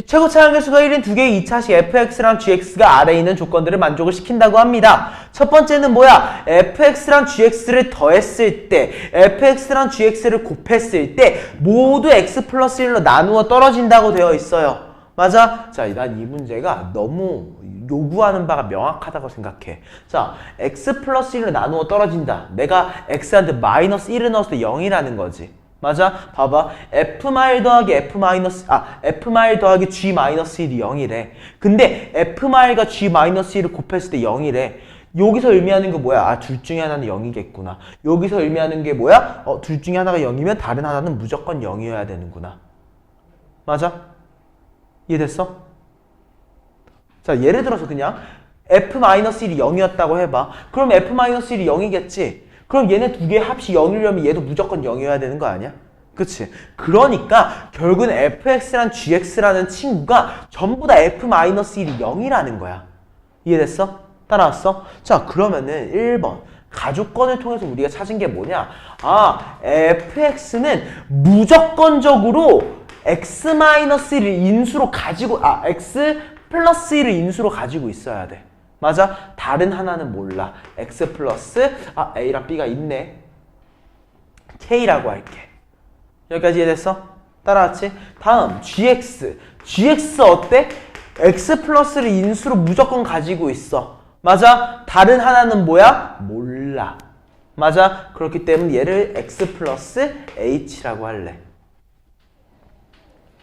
최고차항 개수가 1인 두 개의 2차식 fx랑 gx가 아래에 있는 조건들을 만족을 시킨다고 합니다. 첫 번째는 뭐야? fx랑 gx를 더했을 때, fx랑 gx를 곱했을 때 모두 x 플러스 1로 나누어 떨어진다고 되어 있어요. 맞아? 자, 난 이 문제가 너무 요구하는 바가 명확하다고 생각해. 자, x 플러스 1로 나누어 떨어진다. 내가 x한테 마이너스 1을 넣었을 때 0이라는 거지. 맞아? 봐봐. f-마일 더하기 f-마일 더하기 g-1이 0이래. 근데 f-마일과 g-1을 곱했을 때 0이래. 여기서 의미하는 게 뭐야? 둘 중에 하나는 0이겠구나. 여기서 의미하는 게 뭐야? 둘 중에 하나가 0이면 다른 하나는 무조건 0이어야 되는구나. 맞아? 이해됐어? 자, 예를 들어서 그냥 f-1이 0이었다고 해봐. 그럼 f-1이 0이겠지? 그럼 얘네 두 개의 합이 0이려면 얘도 무조건 0이어야 되는 거 아니야? 그치? 그러니까 결국은 fx랑 gx라는 친구가 전부 다 f-1이 0이라는 거야. 이해됐어? 따라왔어? 자, 그러면은 1번 가족권을 통해서 우리가 찾은 게 뭐냐? fx는 무조건적으로 x-1을 인수로 가지고 x 플러스 1을 인수로 가지고 있어야 돼. 맞아? 다른 하나는 몰라. x 플러스 a랑 b가 있네. k라고 할게. 여기까지 이해됐어? 따라왔지? 다음 gx. gx 어때? x 플러스를 인수로 무조건 가지고 있어. 맞아? 다른 하나는 뭐야? 몰라. 맞아? 그렇기 때문에 얘를 x 플러스 h라고 할래.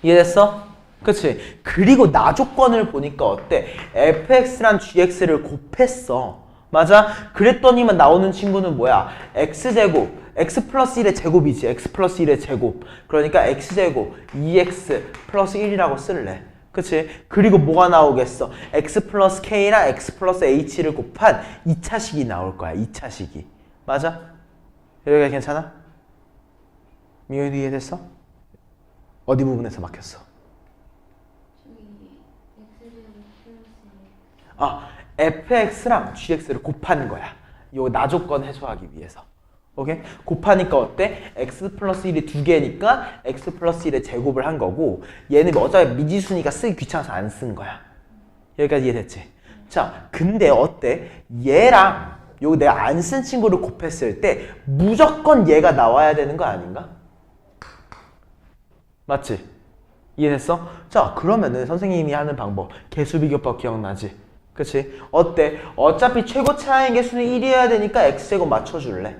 이해됐어? 그치? 그리고 나 조건을 보니까 어때? fx랑 gx를 곱했어. 맞아? 그랬더니만 나오는 친구는 뭐야? x제곱, x 플러스 1의 제곱이지. x 플러스 1의 제곱. 그러니까 x제곱 2x 플러스 1이라고 쓸래. 그치? 그리고 뭐가 나오겠어? x 플러스 k랑 x 플러스 h를 곱한 2차식이 나올 거야. 2차식이. 맞아? 여기가 괜찮아? 미연이 이해됐어? 어디 부분에서 막혔어? 저기 X제곱 플러스 아, fx랑 gx를 곱하는 거야. 요 나조건 해소하기 위해서. 오케이? 곱하니까 어때? x 플러스 1이 두 개니까 x 플러스 1의 제곱을 한 거고 얘는 어차피 미지수니까 쓰기 귀찮아서 안 쓴 거야. 여기까지 이해됐지? 자, 근데 어때? 얘랑 요 내가 안 쓴 친구를 곱했을 때 무조건 얘가 나와야 되는 거 아닌가? 맞지? 이해됐어? 자, 그러면은 선생님이 하는 방법 개수비교법 기억나지? 그치? 어때? 어차피 최고 차이인 개수는 1이어야 되니까 x제곱 맞춰줄래?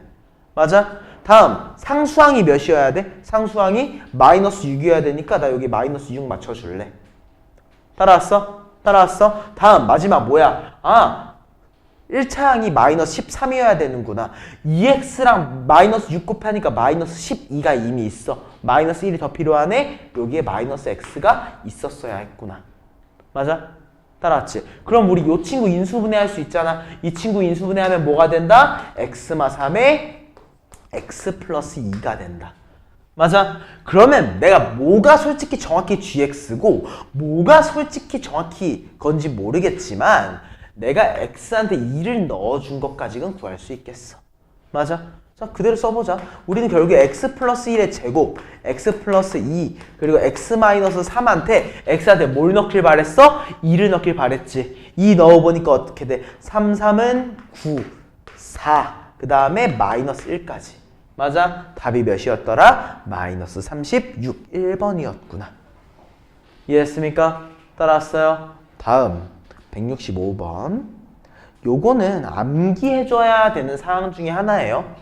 맞아? 다음 상수항이 몇이어야 돼? 상수항이 마이너스 6이어야 되니까 나 여기 마이너스 6 맞춰줄래? 따라왔어? 따라왔어? 다음 마지막 뭐야? 아, 1차항이 마이너스 13이어야 되는구나. 2x랑 마이너스 6 곱하니까 마이너스 12가 이미 있어. 마이너스 1이 더 필요하네? 여기에 마이너스 x가 있었어야 했구나. 맞아? 따라왔지? 그럼 우리 이 친구 인수분해할 수 있잖아. 이 친구 인수분해하면 뭐가 된다? x마 3에 x 플러스 2가 된다. 맞아? 그러면 내가 뭐가 솔직히 정확히 gx고 뭐가 솔직히 정확히 건지 모르겠지만 내가 x한테 2를 넣어준 것까지는 구할 수 있겠어. 맞아? 자, 그대로 써보자. 우리는 결국에 x 플러스 1의 제곱, x 플러스 2, 그리고 x 마이너스 3한테 x한테 뭘 넣길 바랬어? 2를 넣길 바랬지. 2 넣어보니까 어떻게 돼? 3, 3은 9, 4, 그 다음에 마이너스 1까지. 맞아? 답이 몇이었더라? 마이너스 36, 1번이었구나. 이해했습니까? 따라왔어요? 다음 165번. 요거는 암기해줘야 되는 사항 중에 하나예요.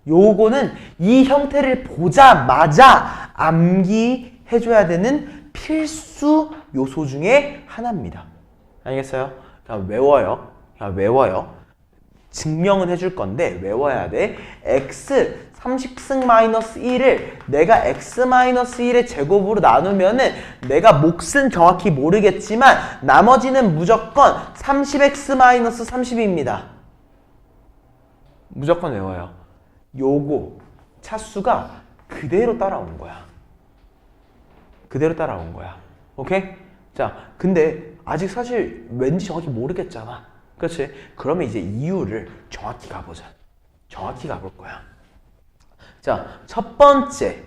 요거는 이 형태를 보자마자 암기해줘야 되는 필수 요소 중에 하나입니다. 알겠어요? 그냥 외워요. 그냥 외워요. 증명은 해줄 건데 외워야 돼. x 30승 마이너스 1을 내가 x 마이너스 1의 제곱으로 나누면은 내가 몫은 정확히 모르겠지만 나머지는 무조건 30x 마이너스 30입니다. 무조건 외워요. 요거 차수가 그대로 따라온 거야. 그대로 따라온 거야. 오케이? 자, 근데 아직 사실 왠지 정확히 모르겠잖아. 그렇지? 그러면 이제 이유를 정확히 가보자. 정확히 가볼 거야. 자, 첫 번째.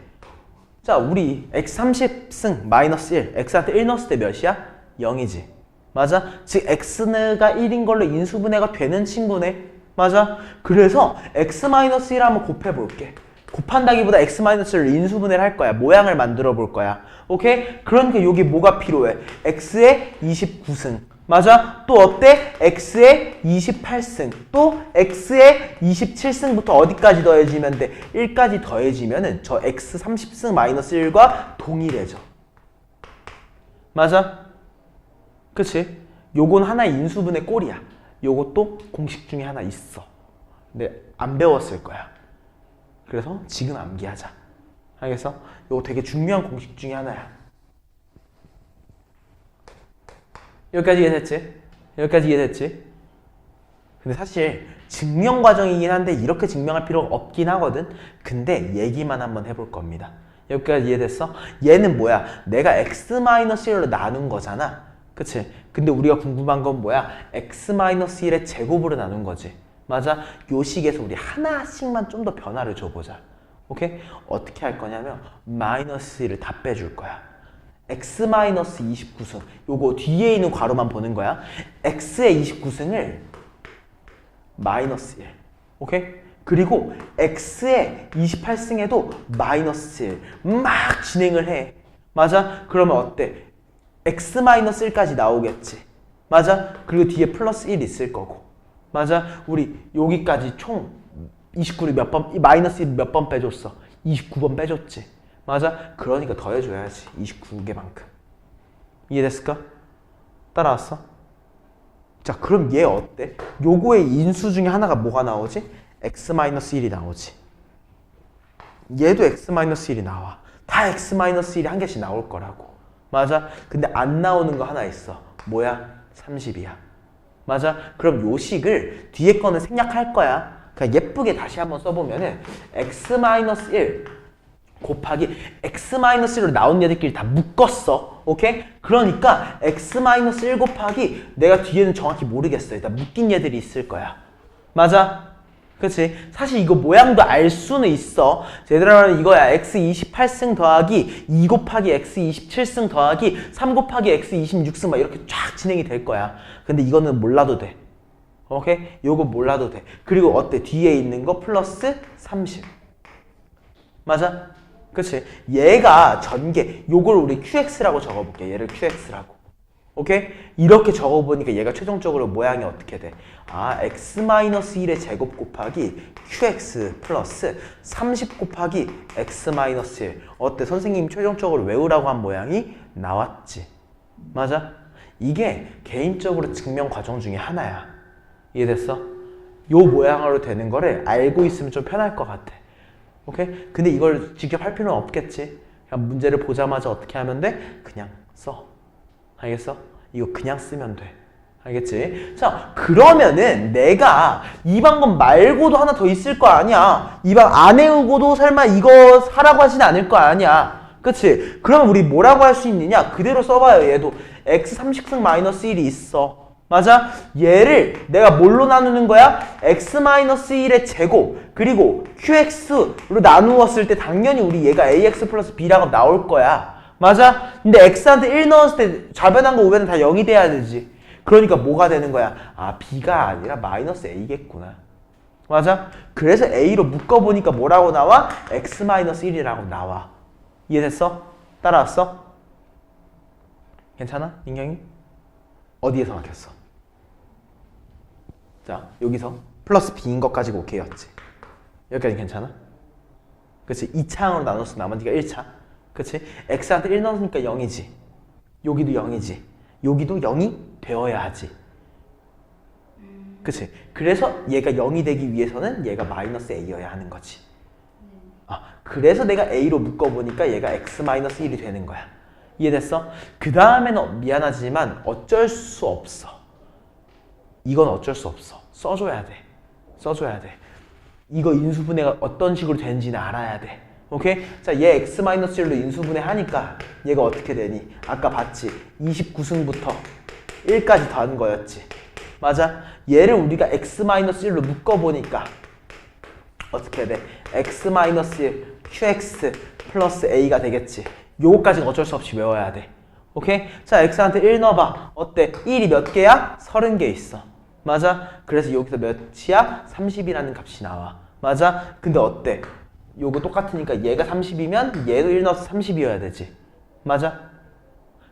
자, 우리 x 30승 마이너스 1. x한테 1 넣었을 때 몇이야? 0이지. 맞아? 즉 x가 1인 걸로 인수분해가 되는 친구네. 맞아? 그래서 x 마이너스 1 한번 곱해볼게. 곱한다기보다 x 마이너스 1을 인수분해를 할 거야. 모양을 만들어 볼 거야. 오케이? 그러니까 여기 뭐가 필요해? x의 29승. 맞아? 또 어때? x의 28승. 또 x의 27승부터 어디까지 더해지면 돼? 1까지 더해지면은 저 x 30승 마이너스 1과 동일해져. 맞아? 그치? 요건 하나의 인수분해 꼴이야. 요것도 공식 중에 하나 있어. 근데 안 배웠을 거야. 그래서 지금 암기하자. 알겠어? 요거 되게 중요한 공식 중에 하나야. 여기까지 이해됐지? 여기까지 이해됐지? 근데 사실 증명 과정이긴 한데 이렇게 증명할 필요가 없긴 하거든. 근데 얘기만 한번 해볼 겁니다. 여기까지 이해됐어? 얘는 뭐야? 내가 x-1로 나눈 거잖아. 그치? 근데 우리가 궁금한 건 뭐야? x-1의 제곱으로 나눈 거지. 맞아? 요 식에서 우리 하나씩만 좀 더 변화를 줘보자. 오케이? 어떻게 할 거냐면 마이너스 1을 다 빼줄 거야. x-29승. 요거 뒤에 있는 괄호만 보는 거야. x의 29승을 마이너스 1. 오케이? 그리고 x의 28승에도 마이너스 1. 막 진행을 해. 맞아? 그러면 어때? x-1까지 나오겠지. 맞아? 그리고 뒤에 플러스 1 있을 거고. 맞아? 우리 여기까지 총 29를 몇 번, 마이너스 1을 몇 번 빼줬어? 29번 빼줬지. 맞아? 그러니까 더해줘야지. 29개만큼. 이해됐을까? 따라왔어? 자, 그럼 얘 어때? 요거의 인수 중에 하나가 뭐가 나오지? x-1이 나오지. 얘도 x-1이 나와. 다 x-1이 한 개씩 나올 거라고. 맞아? 근데 안 나오는 거 하나 있어. 뭐야? 30이야. 맞아? 그럼 요 식을 뒤에 거는 생략할 거야. 그냥 예쁘게 다시 한번 써보면은 x-1 곱하기 x-1로 나온 얘들끼리 다 묶었어. 오케이? 그러니까 x-1 곱하기 내가 뒤에는 정확히 모르겠어. 일단 묶인 얘들이 있을 거야. 맞아? 그치? 사실 이거 모양도 알 수는 있어. 제대로 하면 이거야. x28승 더하기 2 곱하기 x27승 더하기 3 곱하기 x26승 막 이렇게 쫙 진행이 될 거야. 근데 이거는 몰라도 돼. 오케이? 요거 몰라도 돼. 그리고 어때? 뒤에 있는 거 플러스 30. 맞아? 그치? 얘가 전개. 요걸 우리 qx라고 적어볼게. 얘를 qx라고. 오케이? 이렇게 적어보니까 얘가 최종적으로 모양이 어떻게 돼? 아, x-1의 제곱 곱하기 qx 플러스 30 곱하기 x-1. 어때? 선생님이 최종적으로 외우라고 한 모양이 나왔지. 맞아? 이게 개인적으로 증명 과정 중에 하나야. 이해됐어? 요 모양으로 되는 거를 알고 있으면 좀 편할 것 같아. 오케이? 근데 이걸 직접 할 필요는 없겠지. 그냥 문제를 보자마자 어떻게 하면 돼? 그냥 써. 알겠어? 이거 그냥 쓰면 돼. 알겠지? 자, 그러면은 내가 이 방법 말고도 하나 더 있을 거 아니야. 이 방 안 외우고도 설마 이거 하라고 하진 않을 거 아니야. 그치? 그러면 우리 뭐라고 할 수 있느냐? 그대로 써봐요. 얘도 x30승 마이너스 1이 있어. 맞아? 얘를 내가 뭘로 나누는 거야? x-1의 제곱 그리고 qx로 나누었을 때 당연히 우리 얘가 ax 플러스 b라고 나올 거야. 맞아? 근데 x한테 1 넣었을 때 좌변항과 우변은 다 0이 돼야 되지. 그러니까 뭐가 되는 거야? 아, b가 아니라 마이너스 a겠구나. 맞아? 그래서 a로 묶어보니까 뭐라고 나와? x-1이라고 나와. 이해됐어? 따라왔어? 괜찮아? 민경이? 어디에서 막혔어? 자, 여기서 플러스 b인 것까지 오케이였지. 여기까지 괜찮아? 그치? 2차항으로 나눴어. 나머지가 1차. 그치? x한테 1 넣었으니까 0이지. 여기도 0이지. 여기도 0이 되어야 하지. 그치? 그래서 얘가 0이 되기 위해서는 얘가 마이너스 a여야 하는 거지. 아, 그래서 내가 a로 묶어보니까 얘가 x-1이 되는 거야. 이해됐어? 그 다음에는 미안하지만 어쩔 수 없어. 이건 어쩔 수 없어. 써줘야 돼. 써줘야 돼. 이거 인수분해가 어떤 식으로 되는지는 알아야 돼. 오케이? 자, 얘 x-1로 인수분해 하니까 얘가 어떻게 되니? 아까 봤지? 29승부터 1까지 더한 거였지. 맞아? 얘를 우리가 x-1로 묶어보니까 어떻게 돼? x-1 qx 플러스 a가 되겠지. 요거까지는 어쩔 수 없이 외워야 돼. 오케이? 자, x한테 1 넣어봐. 어때? 1이 몇 개야? 30개 있어. 맞아? 그래서 여기서 몇이야? 30이라는 값이 나와. 맞아? 근데 어때? 요거 똑같으니까 얘가 30이면 얘도 1 넣어서 30이어야 되지. 맞아?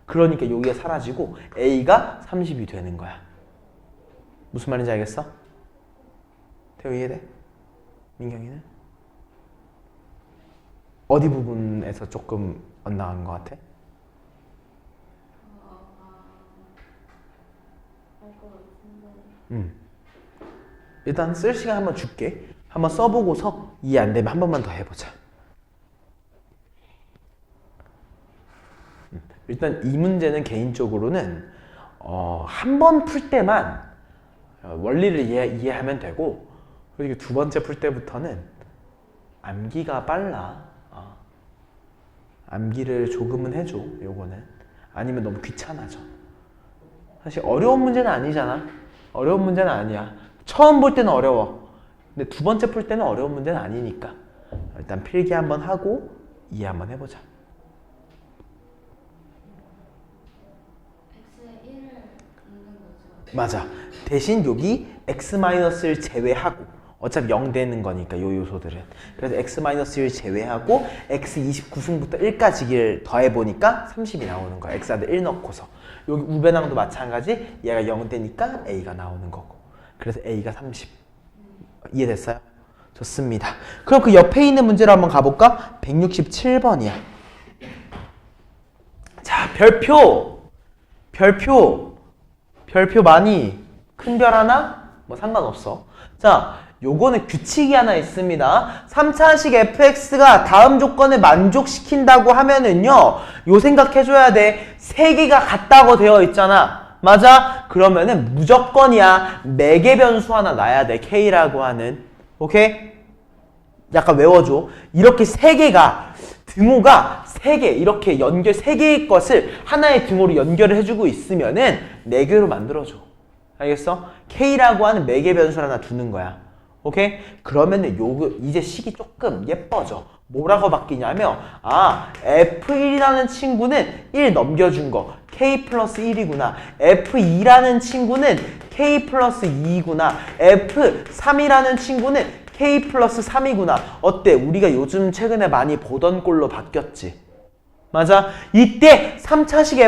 그러니까 여기가 사라지고 a가 30이 되는 거야. 무슨 말인지 알겠어? 태호 이해돼? 민경이는? 어디 부분에서 조금 엇나간 것 같아? 일단 쓸 시간 한번 줄게. 한번 써보고서 이해 안 되면 한 번만 더 해보자. 일단 이 문제는 개인적으로는 한 번 풀 때만 원리를 이해하면 되고, 그리고 두 번째 풀 때부터는 암기가 빨라. 암기를 조금은 해줘. 요거는 아니면 너무 귀찮아져. 사실 어려운 문제는 아니잖아. 어려운 문제는 아니야. 처음 볼 때는 어려워. 근데 두 번째 풀 때는 어려운 문제는 아니니까 일단 필기 한번 하고 이해 한번 해보자. x에 1을 넣는 거죠. 맞아. 대신 여기 x-를 제외하고, 어차피 0 되는 거니까 요 요소들은. 그래서 x-1 제외하고 x29승부터 1까지를 더해보니까 30이 나오는 거야. x한테 1 넣고서. 여기 우변항도 마찬가지. 얘가 0 되니까 a가 나오는 거고. 그래서 A가 30. 이해됐어요? 좋습니다. 그럼 그 옆에 있는 문제로 한번 가볼까? 167번이야. 자, 별표 많이 큰 별 하나? 뭐 상관없어. 자, 요거는 규칙이 하나 있습니다. 3차식 fx가 다음 조건을 만족시킨다고 하면은요, 요 생각해줘야 돼. 세 개가 같다고 되어 있잖아. 맞아? 그러면은 무조건이야. 매개 변수 하나 놔야 돼. k라고 하는. 오케이? 약간 외워줘. 이렇게 세 개가 등호가 세 개, 이렇게 세 개의 것을 하나의 등호로 연결을 해주고 있으면은 네 개로 만들어줘. 알겠어? k라고 하는 매개 변수를 하나 두는 거야. 오케이? 그러면은 이제 식이 조금 예뻐져. 뭐라고 바뀌냐면, f1이라는 친구는 1 넘겨준 거 k 플러스 1이구나. f2라는 친구는 k 플러스 2이구나. f3이라는 친구는 k 플러스 3이구나. 어때? 우리가 요즘 최근에 많이 보던 꼴로 바뀌었지. 맞아? 이때 3차식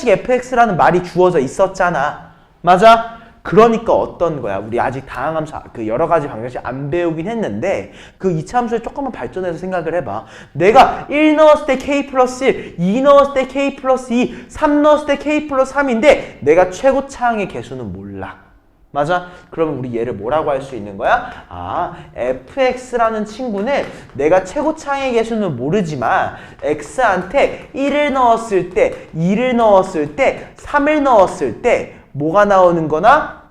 fx라는 말이 주어져 있었잖아. 맞아? 그러니까 어떤 거야? 우리 아직 다항함수 그 여러 가지 방정식 안 배우긴 했는데 그 이차함수를 조금만 발전해서 생각을 해봐. 내가 1 넣었을 때 k 플러스 1, 2 넣었을 때 k 플러스 2, 3 넣었을 때 k 플러스 3인데 내가 최고차항의 개수는 몰라. 맞아? 그러면 우리 얘를 뭐라고 할 수 있는 거야? fx라는 친구는 내가 최고차항의 개수는 모르지만 x한테 1을 넣었을 때, 2를 넣었을 때, 3을 넣었을 때 뭐가 나오는 거나?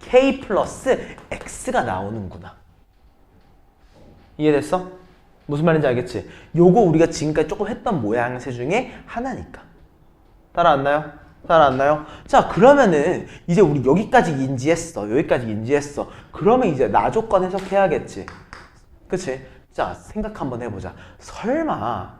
k 플러스 x가 나오는구나. 이해됐어? 무슨 말인지 알겠지? 요거 우리가 지금까지 조금 했던 모양새 중에 하나니까. 따라왔나요? 자, 그러면은 이제 우리 여기까지 인지했어. 그러면 이제 나 조건 해석해야겠지. 그치? 자, 생각 한번 해보자. 설마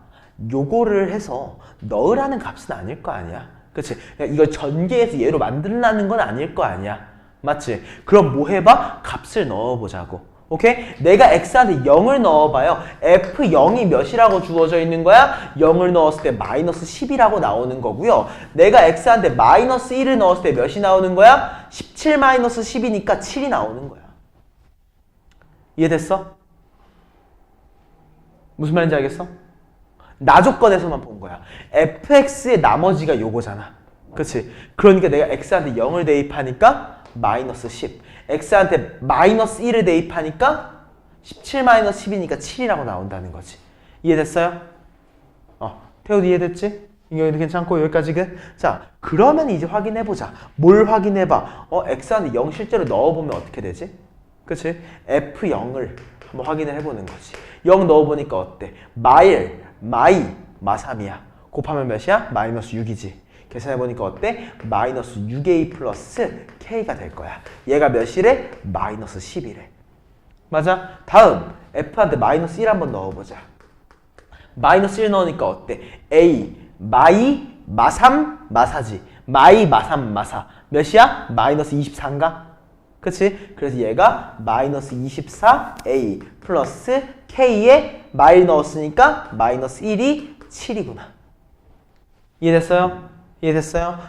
요거를 해서 넣으라는 값은 아닐 거 아니야? 그치? 이걸 전개해서 얘로 만들라는 건 아닐 거 아니야? 맞지? 그럼 뭐 해봐? 값을 넣어보자고. 오케이? 내가 x한테 0을 넣어봐요. f0이 몇이라고 주어져 있는 거야? 0을 넣었을 때 마이너스 10이라고 나오는 거고요. 내가 x한테 마이너스 1을 넣었을 때 몇이 나오는 거야? 17 마이너스 10이니까 7이 나오는 거야. 이해됐어? 무슨 말인지 알겠어? 나 조건에서만 본 거야. fx의 나머지가 요거잖아. 그치? 그러니까 내가 x한테 0을 대입하니까 마이너스 10. x한테 마이너스 1을 대입하니까 17 마이너스 10이니까 7이라고 나온다는 거지. 이해됐어요? 태우도 이해됐지? 인경이도 괜찮고 여기까지 자, 그러면 이제 확인해보자. 뭘 확인해봐? x한테 0 실제로 넣어보면 어떻게 되지? 그치? f0을 한번 확인을 해보는 거지. 0 넣어보니까 어때? 마3이야. 곱하면 몇이야? 마이너스 6이지. 계산해보니까 어때? 마이너스 6a 플러스 k가 될 거야. 얘가 몇이래? 마이너스 10이래. 맞아? 다음 f한테 마이너스 1 한번 넣어보자. 마이너스 1 넣으니까 어때? a, 마3, 마4지. 마3, 마4. 몇이야? 마이너스 24인가? 그치? 그래서 얘가 마이너스 24a 플러스 k에 마일 넣었으니까 마이너스 1이 7이구나. 이해됐어요?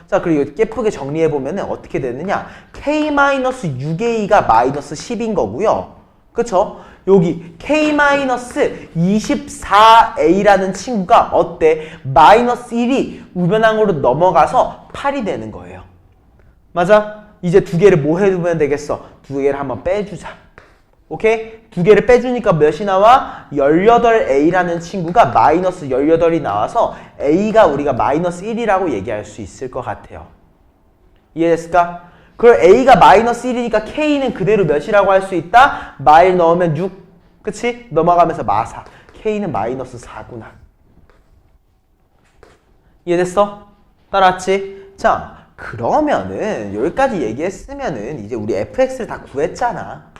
자, 그리고 예쁘게 정리해보면 어떻게 되느냐? k-6a가 마이너스 10인 거고요. 그쵸? 여기 k-24a라는 친구가 어때? 마이너스 1이 우변항으로 넘어가서 8이 되는 거예요. 맞아? 이제 두 개를 뭐 해두면 되겠어? 두 개를 한번 빼주자. 오케이? 두 개를 빼주니까 몇이 나와? 18a라는 친구가 마이너스 18이 나와서 a가 우리가 마이너스 1이라고 얘기할 수 있을 것 같아요. 이해됐을까? 그럼 a가 마이너스 1이니까 k는 그대로 몇이라고 할 수 있다? 마일 넣으면 6. 그치? 넘어가면서 마4. k는 마이너스 4구나. 이해됐어? 따라왔지? 자, 그러면은 여기까지 얘기했으면은 이제 우리 fx를 다 구했잖아.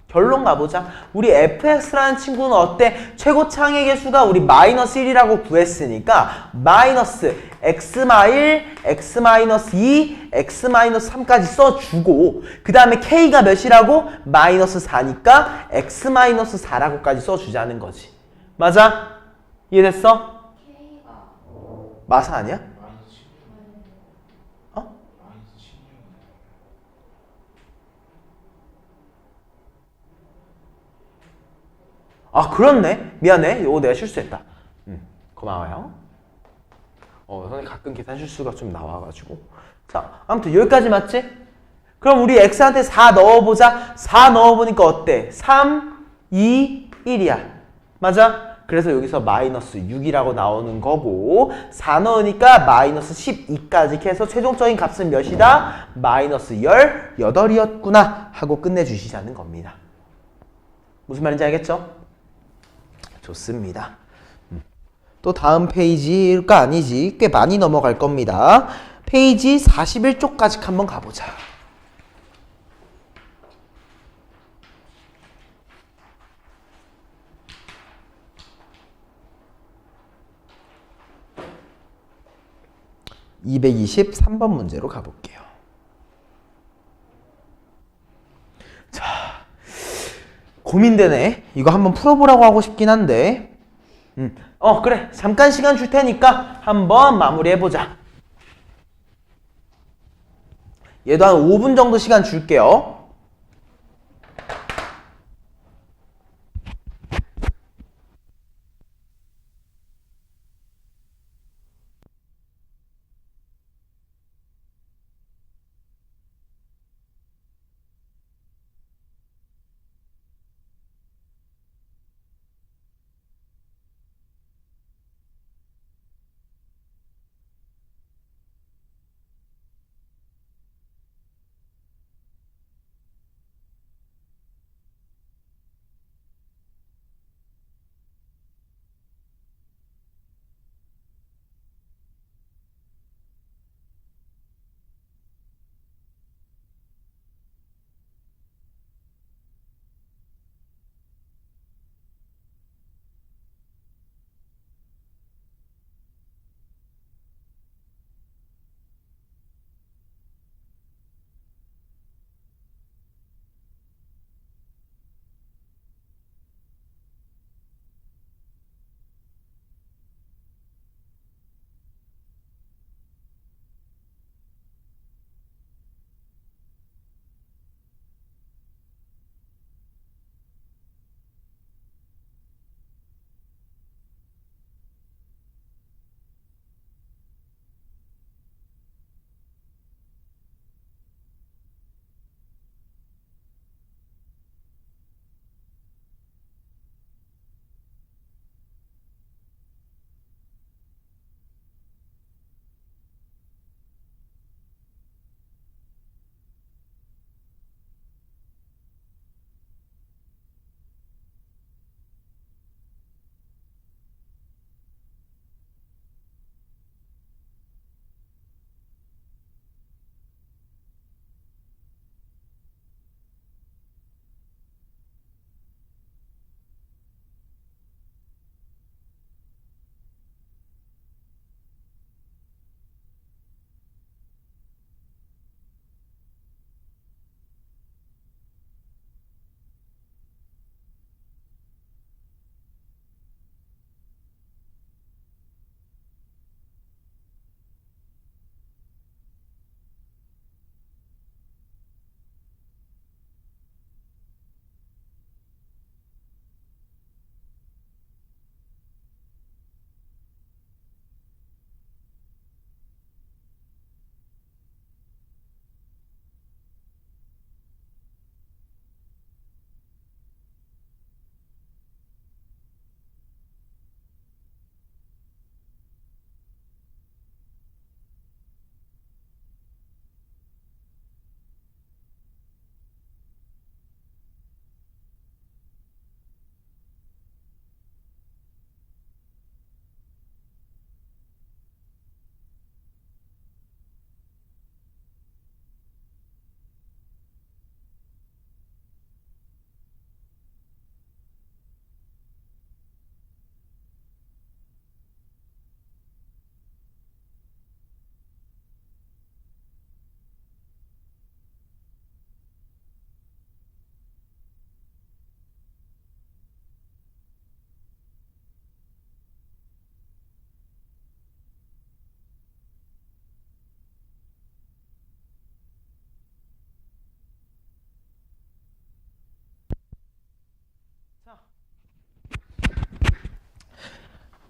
결론 가보자. 우리 fx라는 친구는 어때? 최고차항의 개수가 우리 마이너스 1이라고 구했으니까 마이너스 x-1, x-2, x-3까지 써주고 그 다음에 k가 몇이라고? 마이너스 4니까 x-4라고까지 써주자는 거지. 맞아? 이해됐어? K가 마사 아니야? 아, 그렇네. 미안해. 이거 내가 실수했다. 고마워요. 선생님 가끔 계산 실수가 좀 나와가지고. 자, 아무튼 여기까지 맞지? 그럼 우리 x한테 4 넣어보자. 4 넣어보니까 어때? 3, 2, 1이야. 맞아? 그래서 여기서 마이너스 6이라고 나오는 거고 4 넣으니까 마이너스 12까지 해서 최종적인 값은 몇이다? 마이너스 18이었구나 하고 끝내주시자는 겁니다. 무슨 말인지 알겠죠? 좋습니다. 또 다음 페이지일까 아니지? 꽤 많이 넘어갈 겁니다. 페이지 41쪽까지 한번 가보자. (223번) 문제로 가볼게요. 자, 고민되네. 이거 한번 풀어보라고 하고 싶긴 한데 그래. 잠깐 시간 줄 테니까 한번 마무리해보자. 얘도 한 5분 정도 시간 줄게요.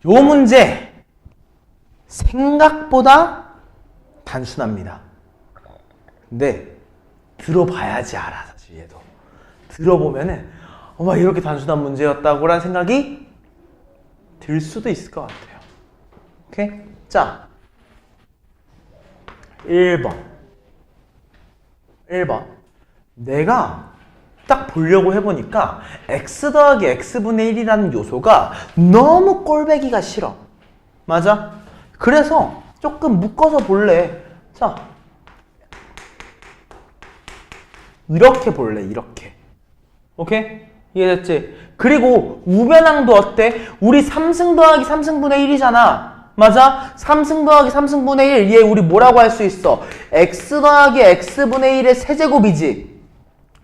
요 문제 생각보다 단순합니다. 근데 들어봐야지 알아. 사실 얘도 들어보면은 어머 이렇게 단순한 문제였다고라는 생각이 들 수도 있을 것 같아요. 오케이? 자 1번 내가 딱 보려고 해보니까 x 더하기 x분의 1이라는 요소가 너무 꼴배기가 싫어. 맞아? 그래서 조금 묶어서 볼래. 자 이렇게 볼래. 이렇게. 오케이? 이해됐지? 그리고 우변항도 어때? 우리 3승 더하기 3승분의 1이잖아. 맞아? 3승 더하기 3승분의 1. 얘 우리 뭐라고 할 수 있어? x 더하기 x분의 1의 세제곱이지.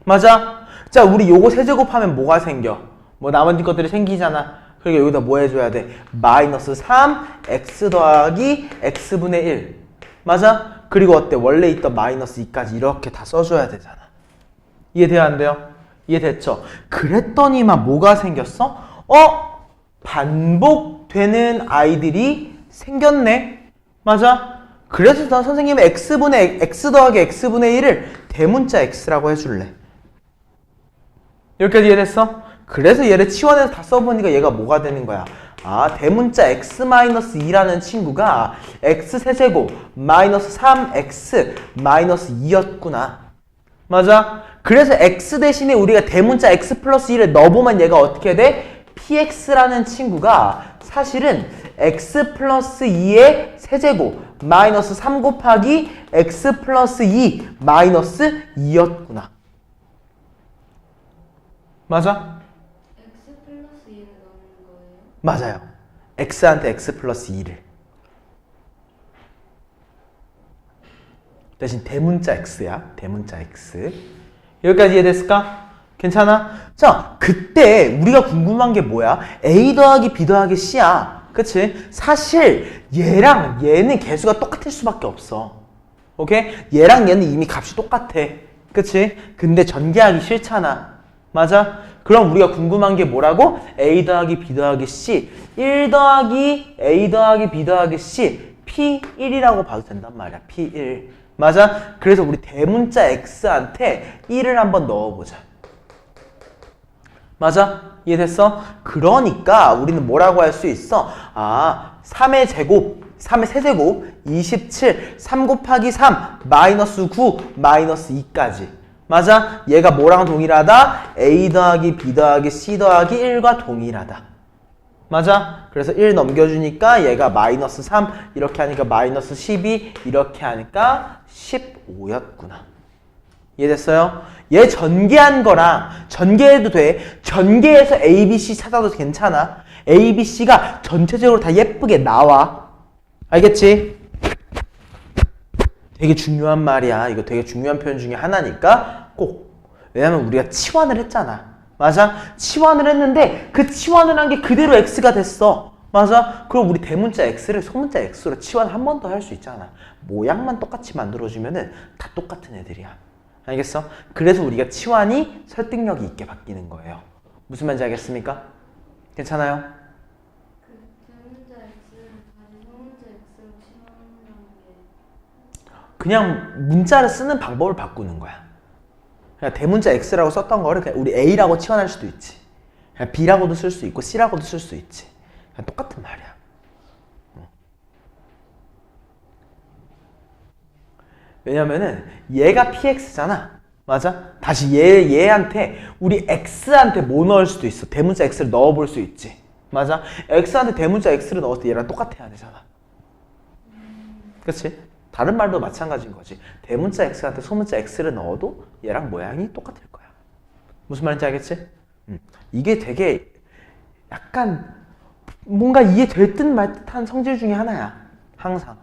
맞아? 자, 우리 요거 세제곱하면 뭐가 생겨? 뭐 나머지 것들이 생기잖아. 그러니까 여기다 뭐 해줘야 돼? 마이너스 3 x 더하기 x분의 1. 맞아? 그리고 어때? 원래 있던 마이너스 2까지 이렇게 다 써줘야 되잖아. 이해돼요? 안 돼요? 이해됐죠? 그랬더니만 뭐가 생겼어? 반복되는 아이들이 생겼네. 맞아? 그래서 난 선생님이 x 더하기 x분의 1을 대문자 x라고 해줄래. 여기까지 이해됐어? 그래서 얘를 치환해서 다 써보니까 얘가 뭐가 되는 거야? 아, 대문자 x-2라는 친구가 x세제곱 마이너스 3x 마이너스 2였구나. 맞아? 그래서 x 대신에 우리가 대문자 x 플러스 1을 넣어보면 얘가 어떻게 돼? px라는 친구가 사실은 x 플러스 2의 세제곱 마이너스 3 곱하기 x 플러스 2 마이너스 2였구나. 맞아? x 플러스 2를 넣는 거예요? 맞아요. x한테 x 플러스 2를. 대신 대문자 x야. 대문자 x. 여기까지 이해됐을까? 괜찮아? 자, 그때 우리가 궁금한 게 뭐야? a 더하기 b 더하기 c야. 그치? 사실 얘랑 얘는 개수가 똑같을 수밖에 없어. 오케이? 얘랑 얘는 이미 값이 똑같아. 그치? 근데 전개하기 싫잖아. 맞아? 그럼 우리가 궁금한 게 뭐라고? a 더하기 b 더하기 c 1 더하기 a 더하기 b 더하기 c p1이라고 봐도 된단 말이야. p1. 맞아? 그래서 우리 대문자 x한테 1을 한번 넣어보자. 맞아? 이해됐어? 그러니까 우리는 뭐라고 할 수 있어? 아, 3의 제곱, 3의 세제곱, 27, 3 곱하기 3, 마이너스 9, 마이너스 2까지. 맞아? 얘가 뭐랑 동일하다? a 더하기 b 더하기 c 더하기 1과 동일하다. 맞아? 그래서 1 넘겨주니까 얘가 마이너스 3, 이렇게 하니까 마이너스 12, 이렇게 하니까 15였구나. 이해됐어요? 얘 전개한 거랑 전개해도 돼. 전개해서 A, B, C 찾아도 괜찮아. A, B, C가 전체적으로 다 예쁘게 나와. 알겠지? 되게 중요한 말이야. 이거 되게 중요한 표현 중에 하나니까 꼭. 왜냐면 우리가 치환을 했잖아. 맞아? 치환을 했는데 그 치환을 한 게 그대로 X가 됐어. 맞아? 그럼 우리 대문자 X를 소문자 X로 치환 한 번 더 할 수 있잖아. 모양만 똑같이 만들어주면은 다 똑같은 애들이야. 알겠어? 그래서 우리가 치환이 설득력이 있게 바뀌는 거예요. 무슨 말인지 알겠습니까? 괜찮아요? 그 대문자 x를 다시 소문자 x로 치환하는 게 그냥 문자를 쓰는 방법을 바꾸는 거야. 그냥 대문자 X라고 썼던 거를 그냥 우리 A라고 치환할 수도 있지. 그냥 B라고도 쓸 수 있고 C라고도 쓸 수 있지. 그냥 똑같은 말이야. 왜냐면은 얘가 PX잖아. 맞아? 다시 얘한테 우리 X한테 뭐 넣을 수도 있어. 대문자 X를 넣어볼 수 있지. 맞아? X한테 대문자 X를 넣었을 때 얘랑 똑같아야 되잖아. 그치? 다른 말도 마찬가지인 거지. 대문자 X한테 소문자 X를 넣어도 얘랑 모양이 똑같을 거야. 무슨 말인지 알겠지? 이게 되게 약간 뭔가 이해될 듯 말 듯한 성질 중에 하나야. 항상.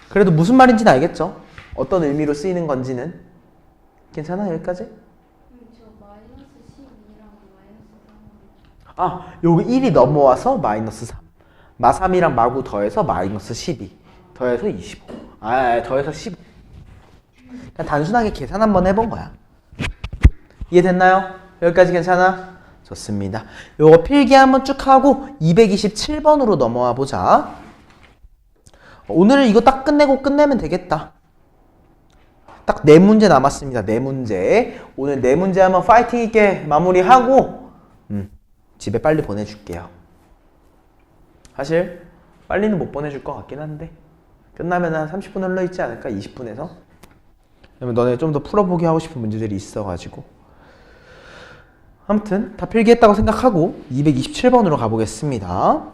그래도 무슨 말인지는 알겠죠? 어떤 의미로 쓰이는 건지는. 괜찮아? 여기까지? 저 마이너스 12랑 마이너스 3을 아, 여기 1이 넘어와서 마이너스 3. 마3이랑 마구 더해서 마이너스 12. 더해서 25. 더해서 15. 그냥 단순하게 계산 한번 해본 거야. 이해됐나요? 여기까지 괜찮아? 좋습니다. 요거 필기 한번 쭉 하고 227번으로 넘어와 보자. 오늘은 이거 딱 끝내면 되겠다. 딱 4문제 남았습니다. 4문제. 오늘 4문제 한번 파이팅 있게 마무리하고 집에 빨리 보내줄게요. 사실 빨리는 못 보내줄 것 같긴 한데 끝나면 한 30분 흘러있지 않을까? 20분에서? 왜냐면 너네 좀 더 풀어보기 하고 싶은 문제들이 있어가지고. 아무튼 다 필기했다고 생각하고 227번으로 가보겠습니다.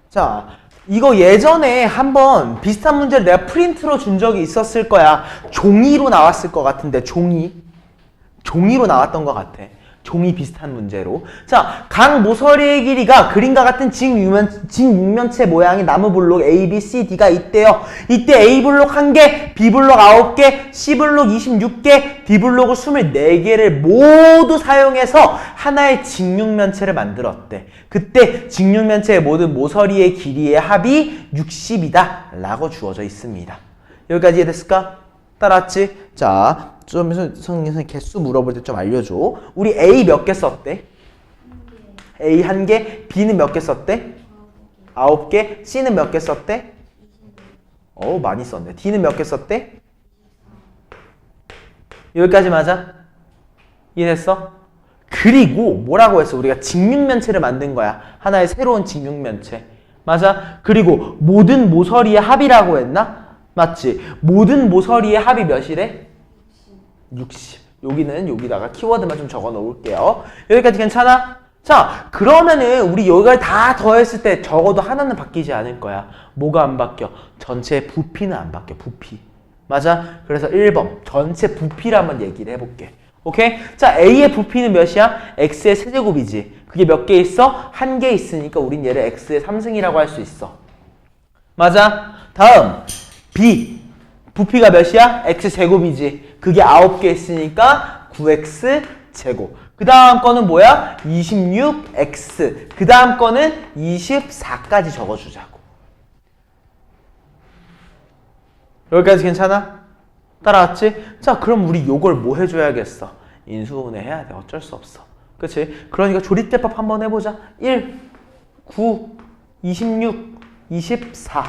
자, 이거 예전에 한번 비슷한 문제를 내가 프린트로 준 적이 있었을 거야. 종이로 나왔을 것 같은데, 종이로 나왔던 것 같아. 종이 비슷한 문제로. 자, 각 모서리의 길이가 그림과 같은 직육면체 모양의 나무 블록 A, B, C, D가 있대요. 이때 A 블록 1개, B 블록 9개, C 블록 26개, D 블록을 24개를 모두 사용해서 하나의 직육면체를 만들었대. 그때 직육면체의 모든 모서리의 길이의 합이 60이다 라고 주어져 있습니다. 여기까지 이해됐을까? 따라왔지? 자, 좀 선생님 개수 물어볼 때 좀 알려줘. 우리 A 몇 개 썼대? A 1개, B는 몇 개 썼대? 9개, C는 몇 개 썼대? 많이 썼네. D는 몇 개 썼대? 여기까지 맞아? 이해됐어? 그리고 뭐라고 했어? 우리가 직육면체를 만든 거야. 하나의 새로운 직육면체. 맞아? 그리고 모든 모서리의 합이라고 했나? 맞지? 모든 모서리의 합이 몇이래? 60. 여기는 여기다가 키워드만 좀 적어 놓을게요. 여기까지 괜찮아? 자, 그러면은 우리 여기를 다 더했을 때 적어도 하나는 바뀌지 않을 거야. 뭐가 안 바뀌어? 전체 부피는 안 바뀌어. 부피. 맞아? 그래서 1번 전체 부피를 한번 얘기를 해볼게. 오케이? 자, A의 부피는 몇이야? X의 세제곱이지. 그게 몇 개 있어? 1개 있으니까 우린 얘를 X의 3승이라고 할 수 있어. 맞아? 다음 B 부피가 몇이야? X제곱이지. 그게 9개 있으니까 9X 제곱. 그 다음 거는 뭐야? 26X. 그 다음 거는 24까지 적어주자고. 여기까지 괜찮아? 따라왔지? 자, 그럼 우리 요걸 뭐 해줘야겠어? 인수분해 해야 돼. 어쩔 수 없어. 그치? 그러니까 조립대법 한번 해보자. 1, 9, 26, 24.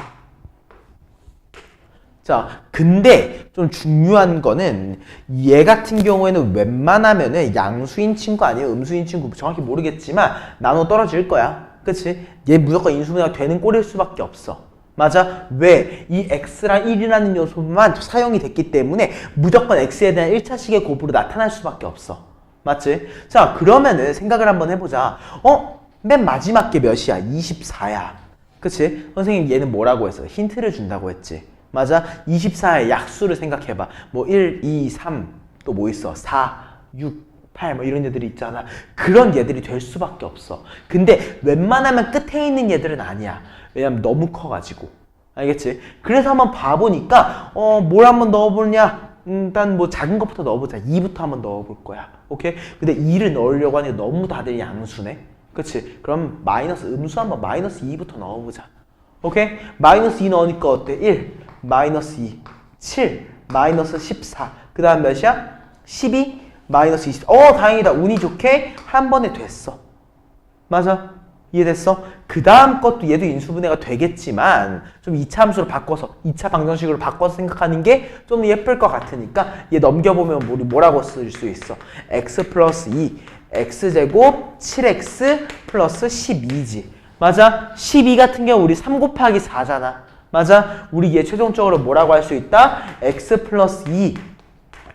자, 근데 좀 중요한 거는 얘 같은 경우에는 웬만하면은 양수인 친구 아니면 음수인 친구 정확히 모르겠지만 나눠 떨어질 거야. 그치? 얘 무조건 인수분해가 되는 꼴일 수밖에 없어. 맞아? 왜? 이 x랑 1이라는 요소만 사용이 됐기 때문에 무조건 x에 대한 1차식의 곱으로 나타날 수밖에 없어. 맞지? 자, 그러면은 생각을 한번 해보자. 맨 마지막 게 몇이야? 24야. 그치? 선생님 얘는 뭐라고 했어? 힌트를 준다고 했지. 맞아? 24의 약수를 생각해봐. 뭐 1, 2, 3, 또 뭐 있어? 4, 6, 8 뭐 이런 애들이 있잖아. 그런 얘들이 될 수밖에 없어. 근데 웬만하면 끝에 있는 얘들은 아니야. 왜냐면 너무 커가지고. 알겠지? 그래서 한번 봐보니까 뭘 한번 넣어보냐? 일단 뭐 작은 것부터 넣어보자. 2부터 한번 넣어볼 거야. 오케이? 근데 2를 넣으려고 하니까 너무 다들 양수네? 그치? 그럼 마이너스 음수 한번 마이너스 2부터 넣어보자. 오케이? 마이너스 2 넣으니까 어때? 1, 마이너스 2, 7, 마이너스 14. 그 다음 몇이야? 12, 마이너스 20. 다행이다. 운이 좋게 한 번에 됐어. 맞아? 이해됐어? 그 다음 것도 얘도 인수분해가 되겠지만 좀 2차 함수로 바꿔서 2차 방정식으로 바꿔서 생각하는 게 좀 더 예쁠 것 같으니까 얘 넘겨보면 우리 뭐라고 쓸 수 있어? x 플러스 2, x제곱 7x 플러스 12지. 맞아? 12 같은 경우 우리 3 곱하기 4잖아. 맞아? 우리 얘 최종적으로 뭐라고 할 수 있다? x 플러스 2,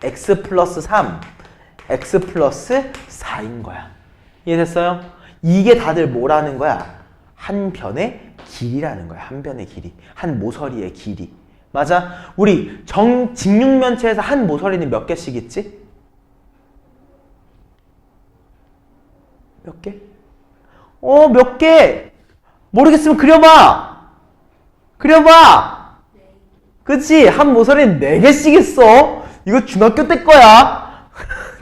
x 플러스 3, x 플러스 4인 거야. 이해됐어요? 이게 다들 뭐라는 거야? 한 변의 길이라는 거야. 한 변의 길이. 한 모서리의 길이. 맞아? 우리 직육면체에서 한 모서리는 몇 개씩 있지? 몇 개? 몇 개? 모르겠으면 그려봐! 그려봐! 그치? 한 모서리는 4개씩 있어. 이거 중학교 때 거야.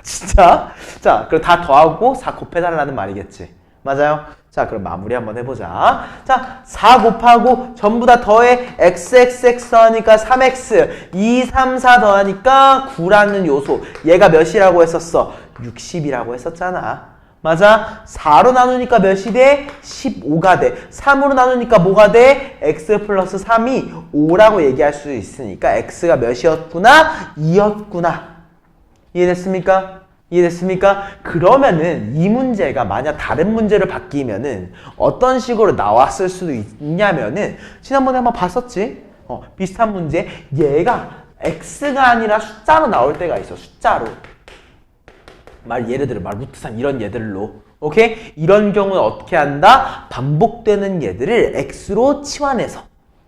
진짜? 자, 그럼 다 더하고 4 곱해달라는 말이겠지. 맞아요? 자, 그럼 마무리 한번 해보자. 자, 4 곱하고 전부 다 더해 xxx 더하니까 3x 2, 3, 4 더하니까 9라는 요소. 얘가 몇이라고 했었어? 60이라고 했었잖아. 맞아? 4로 나누니까 몇이 돼? 15가 돼. 3으로 나누니까 뭐가 돼? x 플러스 3이 5라고 얘기할 수 있으니까 x가 몇이었구나? 2였구나. 이해됐습니까? 이해됐습니까? 그러면은 이 문제가 만약 다른 문제를 바뀌면은 어떤 식으로 나왔을 수도 있냐면은 지난번에 한번 봤었지? 비슷한 문제. 얘가 x가 아니라 숫자로 나올 때가 있어. 숫자로. 예를 들어 루트상 이런 얘들로. 오케이? 이런 경우는 어떻게 한다? 반복되는 얘들을 x로 치환해서.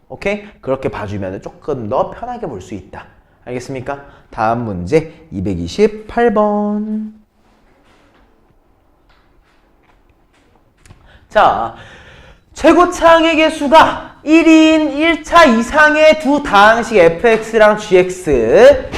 오케이? 그렇게 봐주면 조금 더 편하게 볼 수 있다. 알겠습니까? 다음 문제 228번. 자, 최고차항의 개수가 1인 1차 이상의 두 다항식 fx랑 gx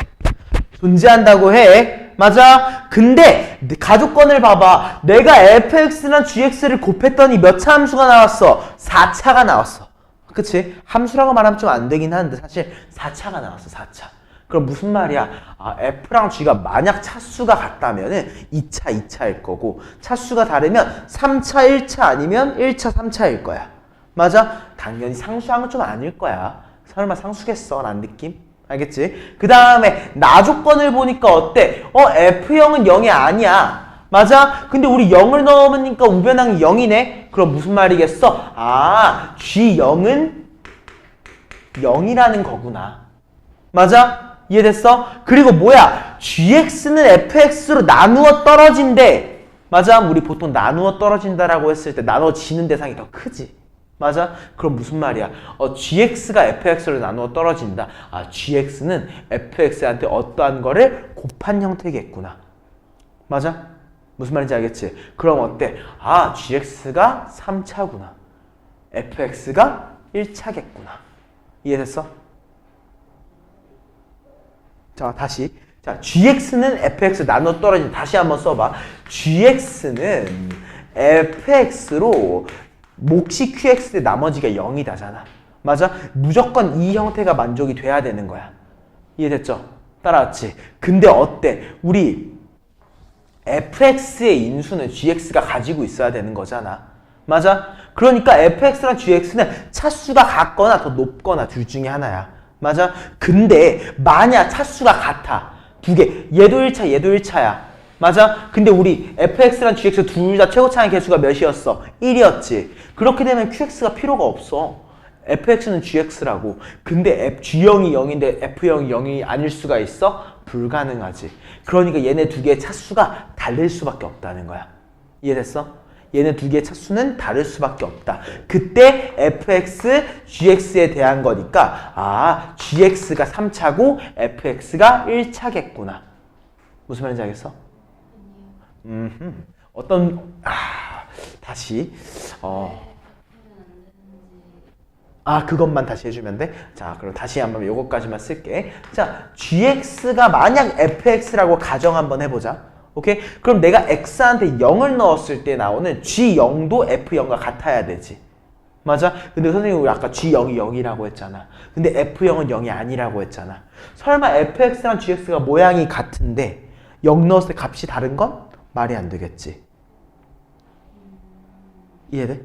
존재한다고 해. 맞아? 근데 가족권을 봐봐. 내가 fx랑 gx를 곱했더니 몇 차 함수가 나왔어? 4차가 나왔어. 그치? 함수라고 말하면 좀 안 되긴 하는데 사실 4차가 나왔어. 4차. 그럼 무슨 말이야? F랑 G가 만약 차수가 같다면은 2차, 2차일 거고 차수가 다르면 3차, 1차 아니면 1차, 3차일 거야. 맞아? 당연히 상수항은 좀 아닐 거야. 설마 상수겠어? 라는 느낌? 알겠지? 그 다음에 나 조건을 보니까 어때? F형은 0이 아니야. 맞아? 근데 우리 0을 넣으니까 우변항이 0이네? 그럼 무슨 말이겠어? G0은 0이라는 거구나. 맞아? 이해됐어? 그리고 뭐야? gx는 fx로 나누어 떨어진대. 맞아? 우리 보통 나누어 떨어진다라고 했을 때 나눠지는 대상이 더 크지. 맞아? 그럼 무슨 말이야? gx가 fx로 나누어 떨어진다. gx는 fx한테 어떠한 거를 곱한 형태겠구나. 맞아? 무슨 말인지 알겠지? 그럼 어때? gx가 3차구나. fx가 1차겠구나. 이해됐어? 자, 다시. 자, gx는 fx 나눠 떨어진 다시 한번 써봐. gx는 fx로 몫이 qx 때 나머지가 0이다잖아. 맞아? 무조건 이 형태가 만족이 돼야 되는 거야. 이해됐죠? 따라왔지? 근데 어때? 우리 fx의 인수는 gx가 가지고 있어야 되는 거잖아. 맞아? 그러니까 fx랑 gx는 차수가 같거나 더 높거나 둘 중에 하나야. 맞아? 근데 만약 차수가 같아. 두 개. 얘도 1차, 얘도 1차야. 맞아? 근데 우리 fx랑 gx 둘 다 최고차항의 개수가 몇이었어? 1이었지. 그렇게 되면 qx가 필요가 없어. fx는 gx라고. 근데 g형이 0인데 f형이 0이 아닐 수가 있어? 불가능하지. 그러니까 얘네 두 개의 차수가 다를 수밖에 없다는 거야. 이해됐어? 얘네 두 개의 차수는 다를 수밖에 없다. 그때 fx, gx에 대한 거니까 gx가 3차고 fx가 1차겠구나. 무슨 말인지 알겠어? 다시 그것만 다시 해주면 돼? 자, 그럼 다시 한번 요거까지만 쓸게. 자, gx가 만약 fx라고 가정 한번 해보자. 오케이? 그럼 내가 x한테 0을 넣었을 때 나오는 g0도 f0과 같아야 되지. 맞아? 근데 선생님 우리 아까 g0이 0이라고 했잖아. 근데 f0은 0이 아니라고 했잖아. 설마 fx랑 gx가 모양이 같은데 0 넣었을 때 값이 다른 건 말이 안 되겠지. 이해돼?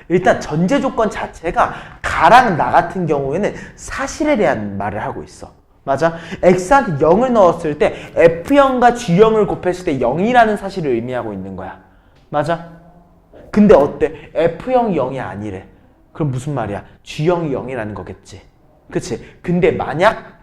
일단 전제 조건 자체가 가랑 나 같은 경우에는 사실에 대한 말을 하고 있어. 맞아? x한테 0을 넣었을 때 f0과 g0을 곱했을 때 0이라는 사실을 의미하고 있는 거야. 맞아? 근데 어때? f형이 0이 아니래. 그럼 무슨 말이야? g형이 0이라는 거겠지. 그치? 근데 만약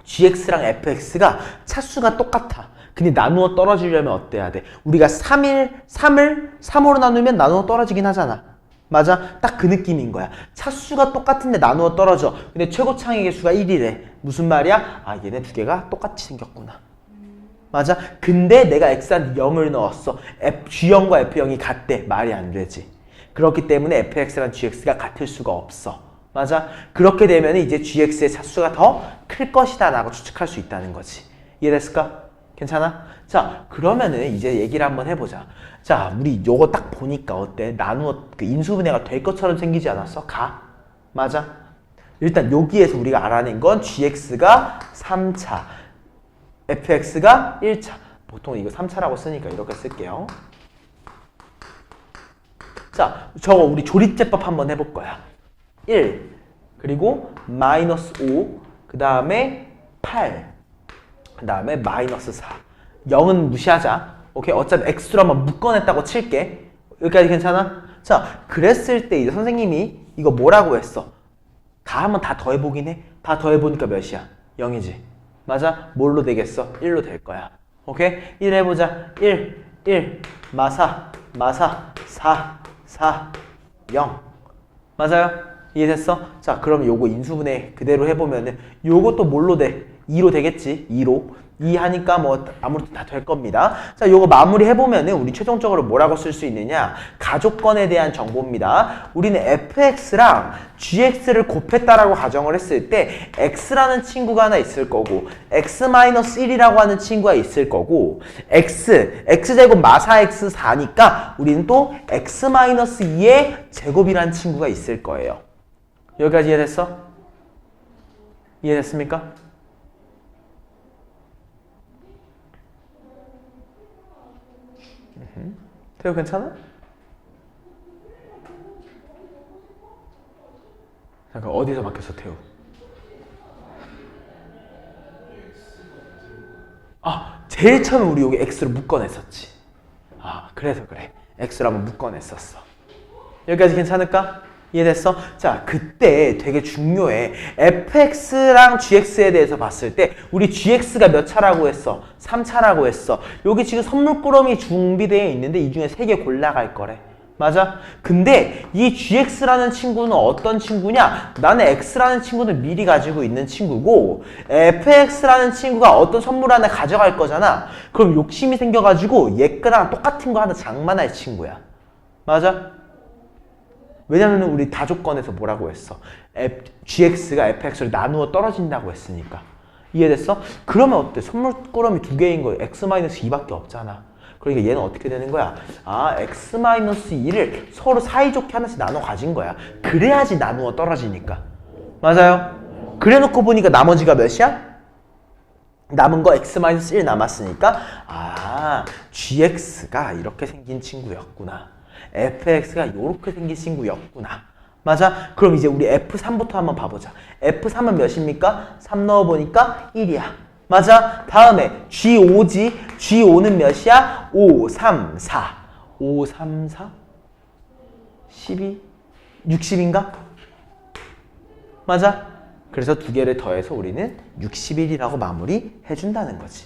gx랑 fx가 차수가 똑같아. 근데 나누어 떨어지려면 어때야 돼? 우리가 3을 3으로 나누면 나누어 떨어지긴 하잖아. 맞아? 딱 그 느낌인 거야. 차수가 똑같은데 나누어 떨어져. 근데 최고차항의 개수가 1이래. 무슨 말이야? 얘네 두 개가 똑같이 생겼구나. 맞아? 근데 내가 x한테 0을 넣었어. g형과 f형이 같대. 말이 안 되지. 그렇기 때문에 fx랑 gx가 같을 수가 없어. 맞아? 그렇게 되면 이제 gx의 차수가 더 클 것이다 라고 추측할 수 있다는 거지. 이해됐을까? 괜찮아? 자, 그러면은 이제 얘기를 한번 해보자. 자, 우리 요거 딱 보니까 어때? 나누어 그 인수분해가 될 것처럼 생기지 않았어? 가? 맞아? 일단 여기에서 우리가 알아낸 건 gx가 3차, fx가 1차. 보통 이거 3차라고 쓰니까 이렇게 쓸게요. 자, 저거 우리 조립제법 한번 해볼 거야. 1, 그리고 마이너스 5, 그 다음에 8, 그 다음에 마이너스 4. 0은 무시하자. 오케이? 어차피 x로 한번 묶어냈다고 칠게. 여기까지 괜찮아? 자, 그랬을 때 이제 선생님이 이거 뭐라고 했어? 다 한번 다 더해보긴 해. 다 더해보니까 몇이야? 0이지. 맞아? 뭘로 되겠어? 1로 될 거야. 오케이? 1 해보자. 1, 1, 마사, 4, 4, 0. 맞아요? 이해됐어? 자, 그럼 요거 인수분해 그대로 해보면은 요것도 뭘로 돼? 2로 되겠지? 2로. 2 하니까 뭐 아무래도 다 될 겁니다. 자, 요거 마무리 해보면은 우리 최종적으로 뭐라고 쓸 수 있느냐? 가족건에 대한 정보입니다. 우리는 fx랑 gx를 곱했다라고 가정을 했을 때 x라는 친구가 하나 있을 거고 x-1이라고 하는 친구가 있을 거고 x제곱 마사 x 4니까 우리는 또 x-2의 제곱이라는 친구가 있을 거예요. 여기까지 이해됐어? 이해됐습니까? 태우 괜찮아? 잠깐 어디서 막혔어 태우? 아, 제일 처음에 우리 여기 x로 묶어냈었지. 아, 그래서 그래. x로 한번 묶어냈었어. 여기까지 괜찮을까? 이해됐어? 자, 그때 되게 중요해. fx랑 gx에 대해서 봤을 때 우리 gx가 몇 차라고 했어? 3차라고 했어. 여기 지금 선물꾸러미 준비되어 있는데 이 중에 3개 골라갈 거래. 맞아? 근데 이 gx라는 친구는 어떤 친구냐? 나는 x라는 친구는 미리 가지고 있는 친구고 fx라는 친구가 어떤 선물 하나 가져갈 거잖아. 그럼 욕심이 생겨가지고 얘 거랑 똑같은 거 하나 장만할 친구야. 맞아? 왜냐면 우리 다조건에서 뭐라고 했어? gx가 fx를 나누어 떨어진다고 했으니까. 이해됐어? 그러면 어때? 선물꾸러미 2개인 거야. x-2밖에 없잖아. 그러니까 얘는 어떻게 되는 거야? 아, x-2를 서로 사이좋게 하나씩 나눠 가진 거야. 그래야지 나누어 떨어지니까. 맞아요? 그래놓고 보니까 나머지가 몇이야? 남은 거 x-1 남았으니까 아, gx가 이렇게 생긴 친구였구나. fx가 이렇게 생긴 친구였구나. 맞아? 그럼 이제 우리 f3부터 한번 봐보자. f3은 몇입니까? 3 넣어보니까 1이야. 맞아? 다음에 g5지? g5는 몇이야? 5, 3, 4. 5, 3, 4? 12? 60인가? 맞아? 그래서 두 개를 더해서 우리는 61이라고 마무리 해준다는 거지.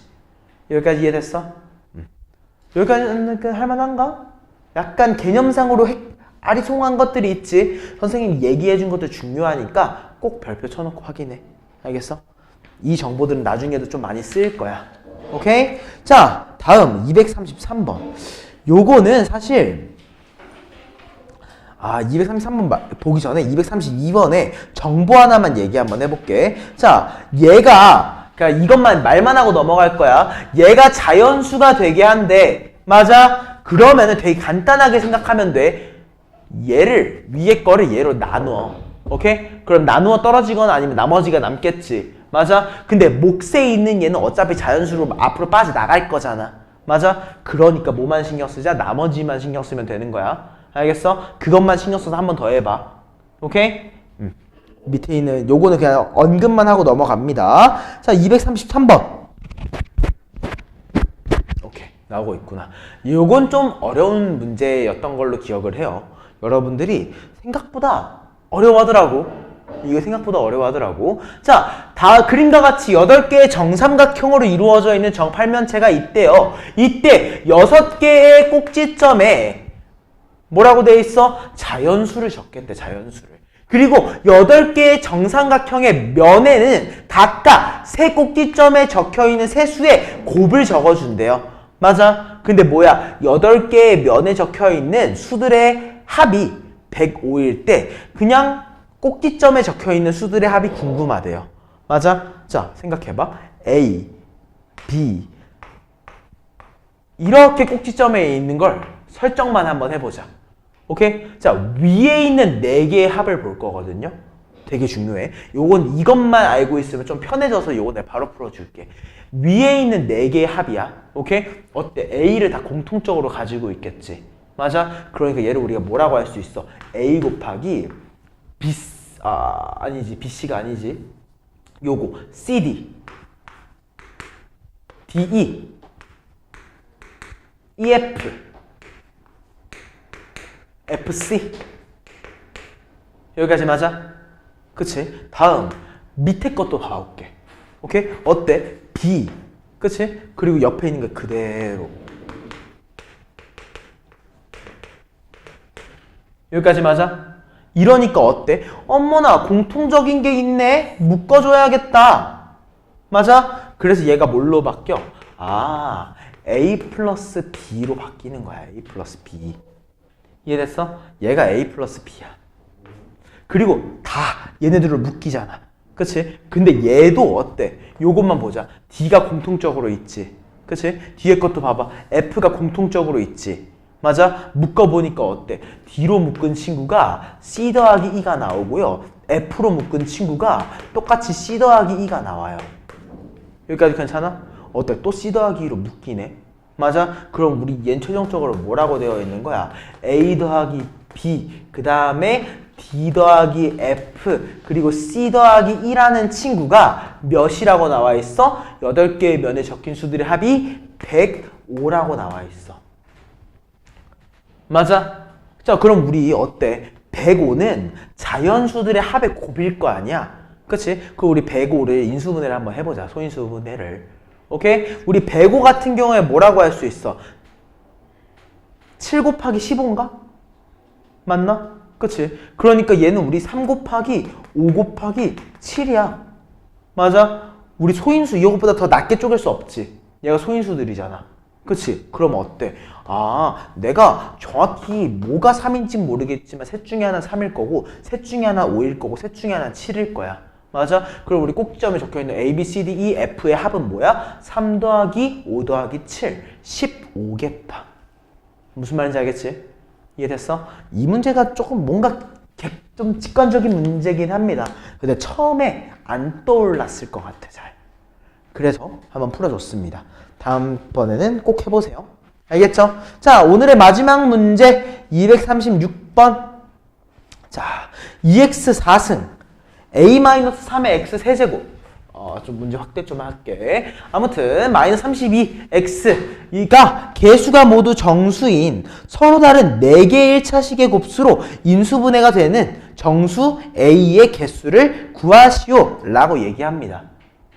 여기까지 이해됐어? 여기까지는 할만한가? 약간 개념상으로 아리송한 것들이 있지. 선생님이 얘기해준 것도 중요하니까 꼭 별표 쳐놓고 확인해. 알겠어? 이 정보들은 나중에도 좀 많이 쓰일 거야. 오케이? 자, 다음 233번. 요거는 사실 233번 보기 전에 232번에 정보 하나만 얘기 한번 해볼게. 자, 얘가 그러니까 이것만 말만 하고 넘어갈 거야. 얘가 자연수가 되게 한대. 맞아? 그러면은 되게 간단하게 생각하면 돼. 얘를 위에 거를 얘로 나누어. 오케이? 그럼 나누어 떨어지거나 아니면 나머지가 남겠지. 맞아? 근데 몫에 있는 얘는 어차피 자연수로 앞으로 빠져나갈 거잖아. 맞아? 그러니까 뭐만 신경 쓰자? 나머지만 신경 쓰면 되는 거야. 알겠어? 그것만 신경 써서 한 번 더 해봐. 오케이? 밑에 있는 요거는 그냥 언급만 하고 넘어갑니다. 자, 233번. 오케이. 나오고 있구나. 요건 좀 어려운 문제였던 걸로 기억을 해요. 여러분들이 생각보다 어려워하더라고. 이게 생각보다 어려워하더라고. 자, 다 그림과 같이 8개의 정삼각형으로 이루어져 있는 정팔면체가 있대요. 이때 6개의 꼭지점에 뭐라고 돼 있어? 자연수를 적겠대, 자연수를. 그리고 8개의 정삼각형의 면에는 각각 3 꼭지점에 적혀있는 세수의 곱을 적어준대요. 맞아? 근데 뭐야? 8개의 면에 적혀있는 수들의 합이 105일 때 그냥 꼭지점에 적혀있는 수들의 합이 궁금하대요. 맞아? 자, 생각해봐. A, B, 이렇게 꼭지점에 있는 걸 설정만 한번 해보자. 오케이? 자, 위에 있는 4개의 합을 볼 거거든요. 되게 중요해. 요건 이것만 알고 있으면 좀 편해져서 요거 내가 바로 풀어줄게. 위에 있는 4개의 합이야. 오케이? 어때? A를 다 공통적으로 가지고 있겠지. 맞아? 그러니까 얘를 우리가 뭐라고 할 수 있어? A 곱하기 B, 아니지. BC가 아니지. 요거 CD, DE, EF, FC. 여기까지 맞아? 그치? 다음 밑에 것도 봐올게. 오케이? 어때? B. 그치? 그리고 옆에 있는 거 그대로. 여기까지 맞아? 이러니까 어때? 어머나 공통적인 게 있네? 묶어줘야겠다. 맞아? 그래서 얘가 뭘로 바뀌어? A 플러스 B로 바뀌는 거야. A 플러스 B. 이해됐어? 얘가 A 플러스 B야. 그리고 다 얘네들을 묶이잖아. 그치? 근데 얘도 어때? 요것만 보자. D가 공통적으로 있지. 그치? 뒤에 것도 봐봐. F가 공통적으로 있지. 맞아? 묶어보니까 어때? D로 묶은 친구가 C 더하기 E가 나오고요. F로 묶은 친구가 똑같이 C 더하기 E가 나와요. 여기까지 괜찮아? 어때? 또 C 더하기 E로 묶이네. 맞아? 그럼 우리 얘는 최종적으로 뭐라고 되어 있는 거야? A 더하기 B, 그 다음에 D 더하기 F, 그리고 C 더하기 E라는 친구가 몇이라고 나와 있어? 8개의 면에 적힌 수들의 합이 105라고 나와 있어. 맞아? 자, 그럼 우리 어때? 105는 자연수들의 합의 곱일 거 아니야? 그치? 그 우리 105를 인수분해를 한번 해보자. 소인수분해를. 오케이? 우리 105 같은 경우에 뭐라고 할 수 있어? 7 곱하기 15인가? 맞나? 그치? 그러니까 얘는 우리 3 곱하기 5 곱하기 7이야. 맞아? 우리 소인수 이것보다 더 낮게 쪼갤 수 없지. 얘가 소인수들이잖아. 그치? 그럼 어때? 내가 정확히 뭐가 3인지 모르겠지만 셋 중에 하나 3일 거고 셋 중에 하나 5일 거고 셋 중에 하나 7일 거야. 맞아? 그럼 우리 꼭지점에 적혀있는 A, B, C, D, E, F의 합은 뭐야? 3 더하기 5 더하기 7, 15겠다. 무슨 말인지 알겠지? 이해됐어? 이 문제가 조금 뭔가 좀 직관적인 문제긴 합니다. 근데 처음에 안 떠올랐을 것 같아, 잘. 그래서 한번 풀어줬습니다. 다음번에는 꼭 해보세요. 알겠죠? 자, 오늘의 마지막 문제 236번. 자, 2x 4승 a-3의 x 세제곱. 좀 문제 확대 좀 할게. 아무튼 마이너스 32x가 개수가 모두 정수인 서로 다른 4개의 1차식의 곱수로 인수분해가 되는 정수 A의 개수를 구하시오 라고 얘기합니다.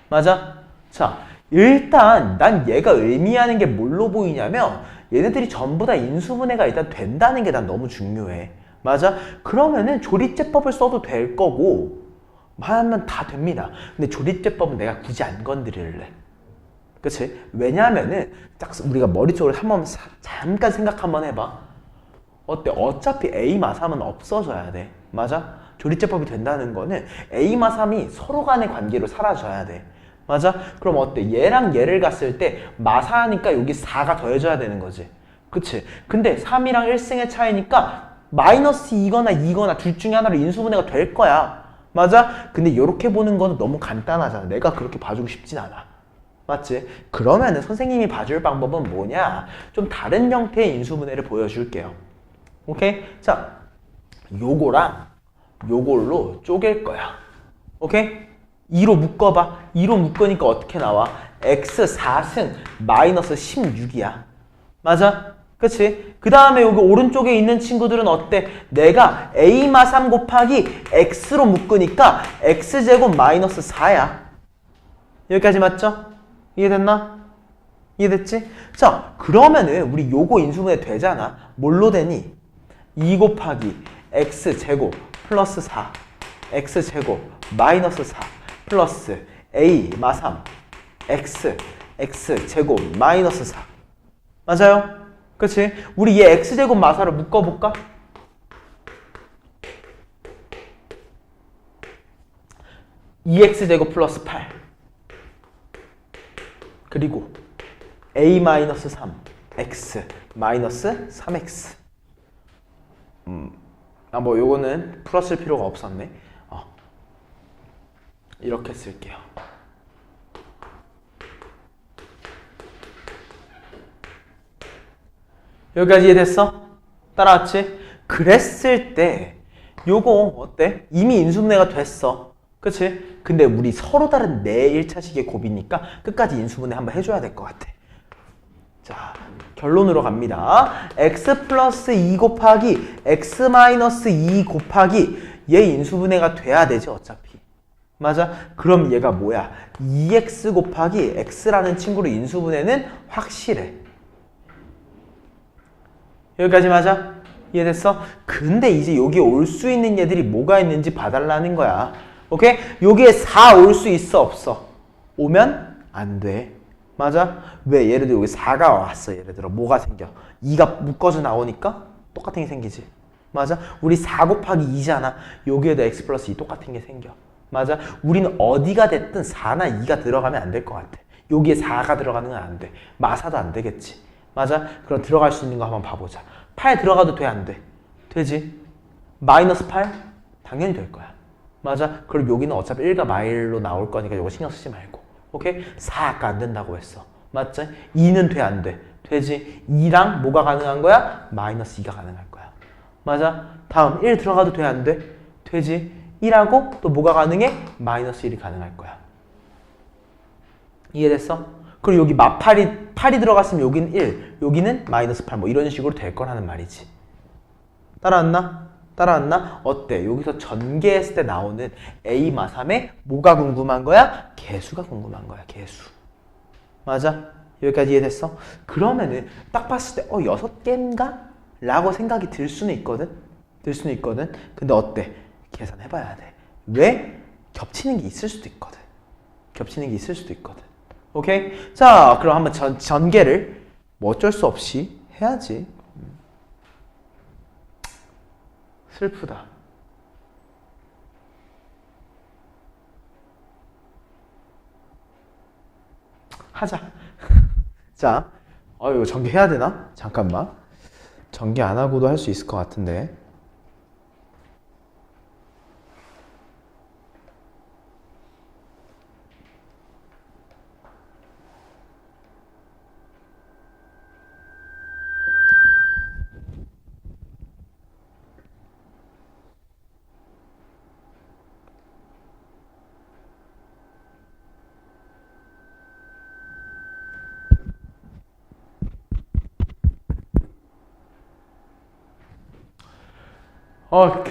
맞아? 자, 일단 난 얘가 의미하는 게 뭘로 보이냐면 얘네들이 전부 다 인수분해가 일단 된다는 게 난 너무 중요해. 맞아? 그러면은 조리제법을 써도 될 거고 하면 다 됩니다. 근데 조리제법은 내가 굳이 안 건드릴래. 그치? 왜냐하면은 딱 우리가 머릿속으로 한번 잠깐 생각 한번 해봐. 어때? 어차피 A-3은 없어져야 돼. 맞아? 조리제법이 된다는 거는 A-3이 서로 간의 관계로 사라져야 돼. 맞아? 그럼 어때? 얘랑 얘를 갔을 때 마사하니까 여기 4가 더해져야 되는 거지. 그치? 근데 3이랑 1승의 차이니까 마이너스 2거나 둘 중에 하나로 인수분해가 될 거야. 맞아? 근데 이렇게 보는 거는 너무 간단하잖아. 내가 그렇게 봐주고 싶진 않아. 맞지? 그러면은 선생님이 봐줄 방법은 뭐냐? 좀 다른 형태의 인수분해를 보여줄게요. 오케이? 자, 요거랑 요걸로 쪼갤 거야. 오케이? 2로 묶어봐. 2로 묶으니까 어떻게 나와? x 4승 마이너스 16이야. 맞아? 그치? 그 다음에 여기 오른쪽에 있는 친구들은 어때? 내가 a-3 곱하기 x로 묶으니까 x제곱 마이너스 4야. 여기까지 맞죠? 이해됐나? 이해됐지? 자, 그러면은 우리 요거 인수분해 되잖아. 뭘로 되니? 2 곱하기 x제곱 플러스 4 x제곱 마이너스 4 플러스 a-3 x제곱 마이너스 4 맞아요? 그치? 우리 얘 x제곱 마사를 묶어볼까? (2x제곱) 플러스 8 그리고 a-3 x 마이너스 3x. 뭐 요거는 풀었을 필요가 없었네. 이렇게 쓸게요. 여기까지 이해됐어? 따라왔지? 그랬을 때 요거 어때? 이미 인수분해가 됐어. 그치? 근데 우리 서로 다른 내 1차식의 곱이니까 끝까지 인수분해 한번 해줘야 될 것 같아. 자, 결론으로 갑니다. x 플러스 2 곱하기 x 마이너스 2 곱하기 얘 인수분해가 돼야 되지 어차피. 맞아? 그럼 얘가 뭐야? 2x 곱하기 x라는 친구로 인수분해는 확실해. 여기까지 맞아? 이해됐어? 근데 이제 여기 올 수 있는 얘들이 뭐가 있는지 봐달라는 거야. 오케이? 여기에 4 올 수 있어 없어? 오면 안 돼. 맞아? 왜? 예를 들어 여기 4가 왔어. 예를 들어 뭐가 생겨? 2가 묶어져 나오니까 똑같은 게 생기지. 맞아? 우리 4 곱하기 2잖아. 여기에도 x 플러스 2 똑같은 게 생겨. 맞아? 우리는 어디가 됐든 4나 2가 들어가면 안 될 것 같아. 여기에 4가 들어가는 건 안 돼. 마사도 안 되겠지. 맞아? 그럼 들어갈 수 있는 거 한번 봐보자. 8 들어가도 돼, 안 돼? 되지? 마이너스 8? 당연히 될 거야. 맞아? 그럼 여기는 어차피 1과 마일로 나올 거니까 이거 신경 쓰지 말고. 오케이? 4 아까 안 된다고 했어. 맞지? 2는 돼, 안 돼? 되지? 2랑 뭐가 가능한 거야? 마이너스 2가 가능할 거야. 맞아? 다음 1 들어가도 돼, 안 돼? 되지? 1하고 또 뭐가 가능해? 마이너스 1이 가능할 거야. 이해됐어? 그리고 여기 마8이 들어갔으면 여기는 1, 여기는 마이너스 8 뭐 이런 식으로 될 거라는 말이지. 따라왔나? 따라왔나? 어때? 여기서 전개했을 때 나오는 A 마3에 뭐가 궁금한 거야? 개수가 궁금한 거야. 개수. 맞아? 여기까지 이해됐어? 그러면은 딱 봤을 때 6개인가? 라고 생각이 들 수는 있거든? 근데 어때? 계산해봐야 돼. 왜? 겹치는 게 있을 수도 있거든. 오케이? 자, 그럼 한번 전개를 뭐 어쩔 수 없이 해야지. 슬프다. 하자. 자, 이거 전개해야 되나? 잠깐만. 전개 안 하고도 할 수 있을 것 같은데.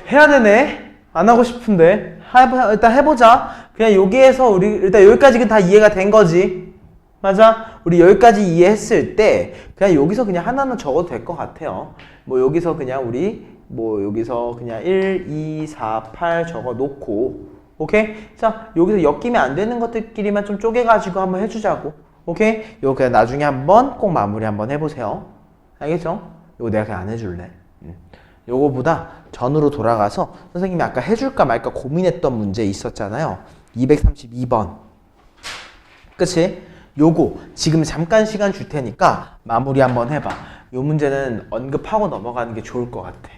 해야 되네. 안 하고 싶은데. 일단 해보자. 그냥 여기에서 우리 일단 여기까지는 다 이해가 된 거지. 맞아? 우리 여기까지 이해했을 때 그냥 여기서 그냥 하나는 적어도 될 것 같아요. 뭐 여기서 그냥 우리 뭐 여기서 그냥 1, 2, 4, 8 적어 놓고 오케이? 자, 여기서 엮이면 안 되는 것들끼리만 좀 쪼개가지고 한번 해주자고. 오케이? 요거 그냥 나중에 한번 꼭 마무리 한번 해보세요. 알겠죠? 요거 내가 그냥 안 해줄래. 요거보다 전으로 돌아가서 선생님이 아까 해줄까 말까 고민했던 문제 있었잖아요. 232번. 그치? 요거 지금 잠깐 시간 줄 테니까 마무리 한번 해봐. 요 문제는 언급하고 넘어가는 게 좋을 것 같아.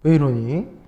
왜 이러니?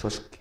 지워줄게.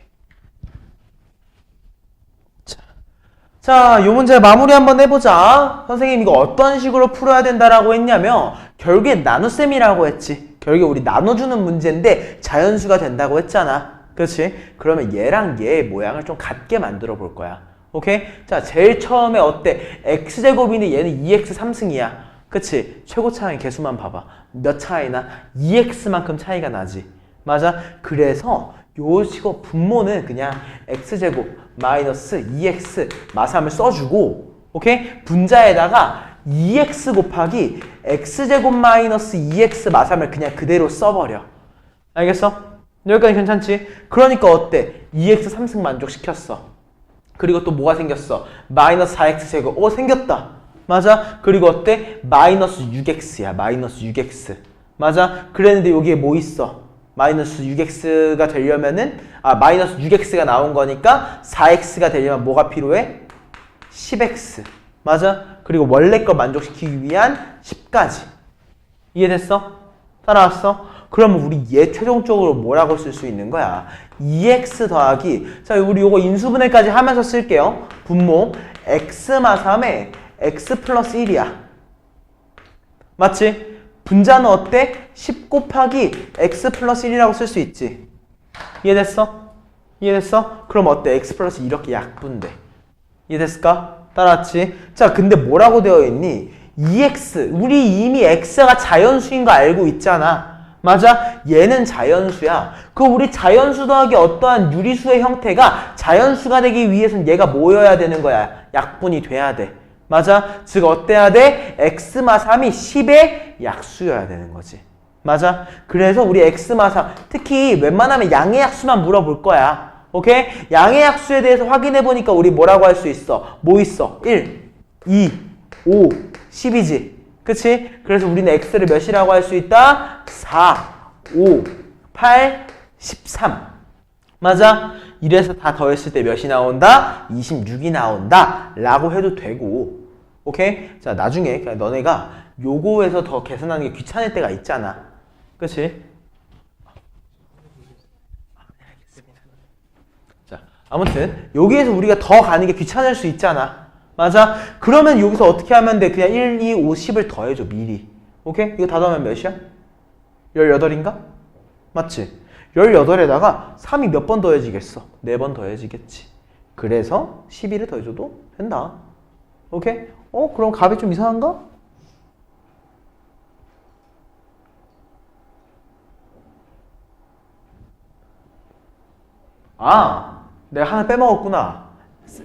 자, 이 문제 마무리 한번 해보자. 선생님 이거 어떤 식으로 풀어야 된다라고 했냐면 결국에 나눗셈이라고 했지. 결국에 우리 나눠주는 문제인데 자연수가 된다고 했잖아. 그렇지? 그러면 얘랑 얘의 모양을 좀 같게 만들어 볼 거야. 오케이? 자, 제일 처음에 어때? x제곱인데 얘는 2x 3승이야. 그치? 최고 차이 개수만 봐봐. 몇 차이나? 2x만큼 차이가 나지. 맞아? 그래서 요 식의 분모는 그냥 x제곱 마이너스 2x 마삼을 써주고, 오케이? 분자에다가 2x 곱하기 x제곱 마이너스 2x 마삼을 그냥 그대로 써버려. 알겠어? 여기까지 괜찮지? 그러니까 어때? 2x 3승 만족시켰어. 그리고 또 뭐가 생겼어? 마이너스 4x 제곱. 생겼다. 맞아? 그리고 어때? 마이너스 6x야. 마이너스 6x. 맞아? 그랬는데 여기에 뭐 있어? 마이너스 6x가 되려면은 마이너스 6x가 나온 거니까 4x가 되려면 뭐가 필요해? 10x. 맞아? 그리고 원래 걸 만족시키기 위한 10까지. 이해됐어? 따라왔어? 그러면 우리 얘 최종적으로 뭐라고 쓸 수 있는 거야? 2x 더하기, 자 우리 요거 인수분해까지 하면서 쓸게요. 분모 x마3에 x 플러스 1이야. 맞지? 분자는 어때? 10 곱하기 x 플러스 1이라고 쓸 수 있지. 이해됐어? 이해됐어? 그럼 어때? x 플러스 이렇게 약분돼. 이해됐을까? 따라왔지? 자 근데 뭐라고 되어 있니? 2x, 우리 이미 x가 자연수인 거 알고 있잖아. 맞아? 얘는 자연수야. 그 우리 자연수 더하기 어떠한 유리수의 형태가 자연수가 되기 위해서는 얘가 뭐여야 되는 거야? 약분이 돼야 돼. 맞아? 즉 어때야 돼? x마3이 10의 약수여야 되는 거지. 맞아? 그래서 우리 x마3, 특히 웬만하면 양의 약수만 물어볼 거야. 오케이? 양의 약수에 대해서 확인해 보니까 우리 뭐라고 할 수 있어? 뭐 있어? 1, 2, 5, 10이지. 그치? 그래서 우리는 x를 몇이라고 할 수 있다? 4, 5, 8, 13. 맞아? 이래서 다 더했을 때 몇이 나온다? 26이 나온다. 라고 해도 되고. 오케이? 자, 나중에 그냥 너네가 요거에서 더 계산하는 게 귀찮을 때가 있잖아. 그치? 자, 아무튼 여기에서 우리가 더 가는 게 귀찮을 수 있잖아. 맞아? 그러면 여기서 어떻게 하면 돼? 그냥 1, 2, 5, 10을 더해줘, 미리. 오케이? 이거 다 더하면 몇이야? 18인가? 맞지? 18에다가 3이 몇 번 더해지겠어? 4번 더해지겠지. 그래서 12를 더해줘도 된다. 오케이? 그럼 값이 좀 이상한가? 내가 하나 빼먹었구나.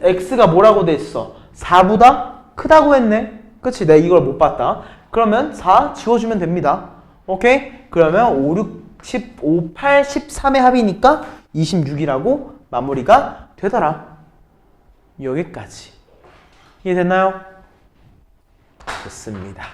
x가 뭐라고 돼 있어? 4보다 크다고 했네. 그치? 내가 이걸 못 봤다. 그러면 4 지워주면 됩니다. 오케이? 그러면 5, 6, 15, 8, 13의 합이니까 26이라고 마무리가 되더라. 여기까지. 이해됐나요? 좋습니다.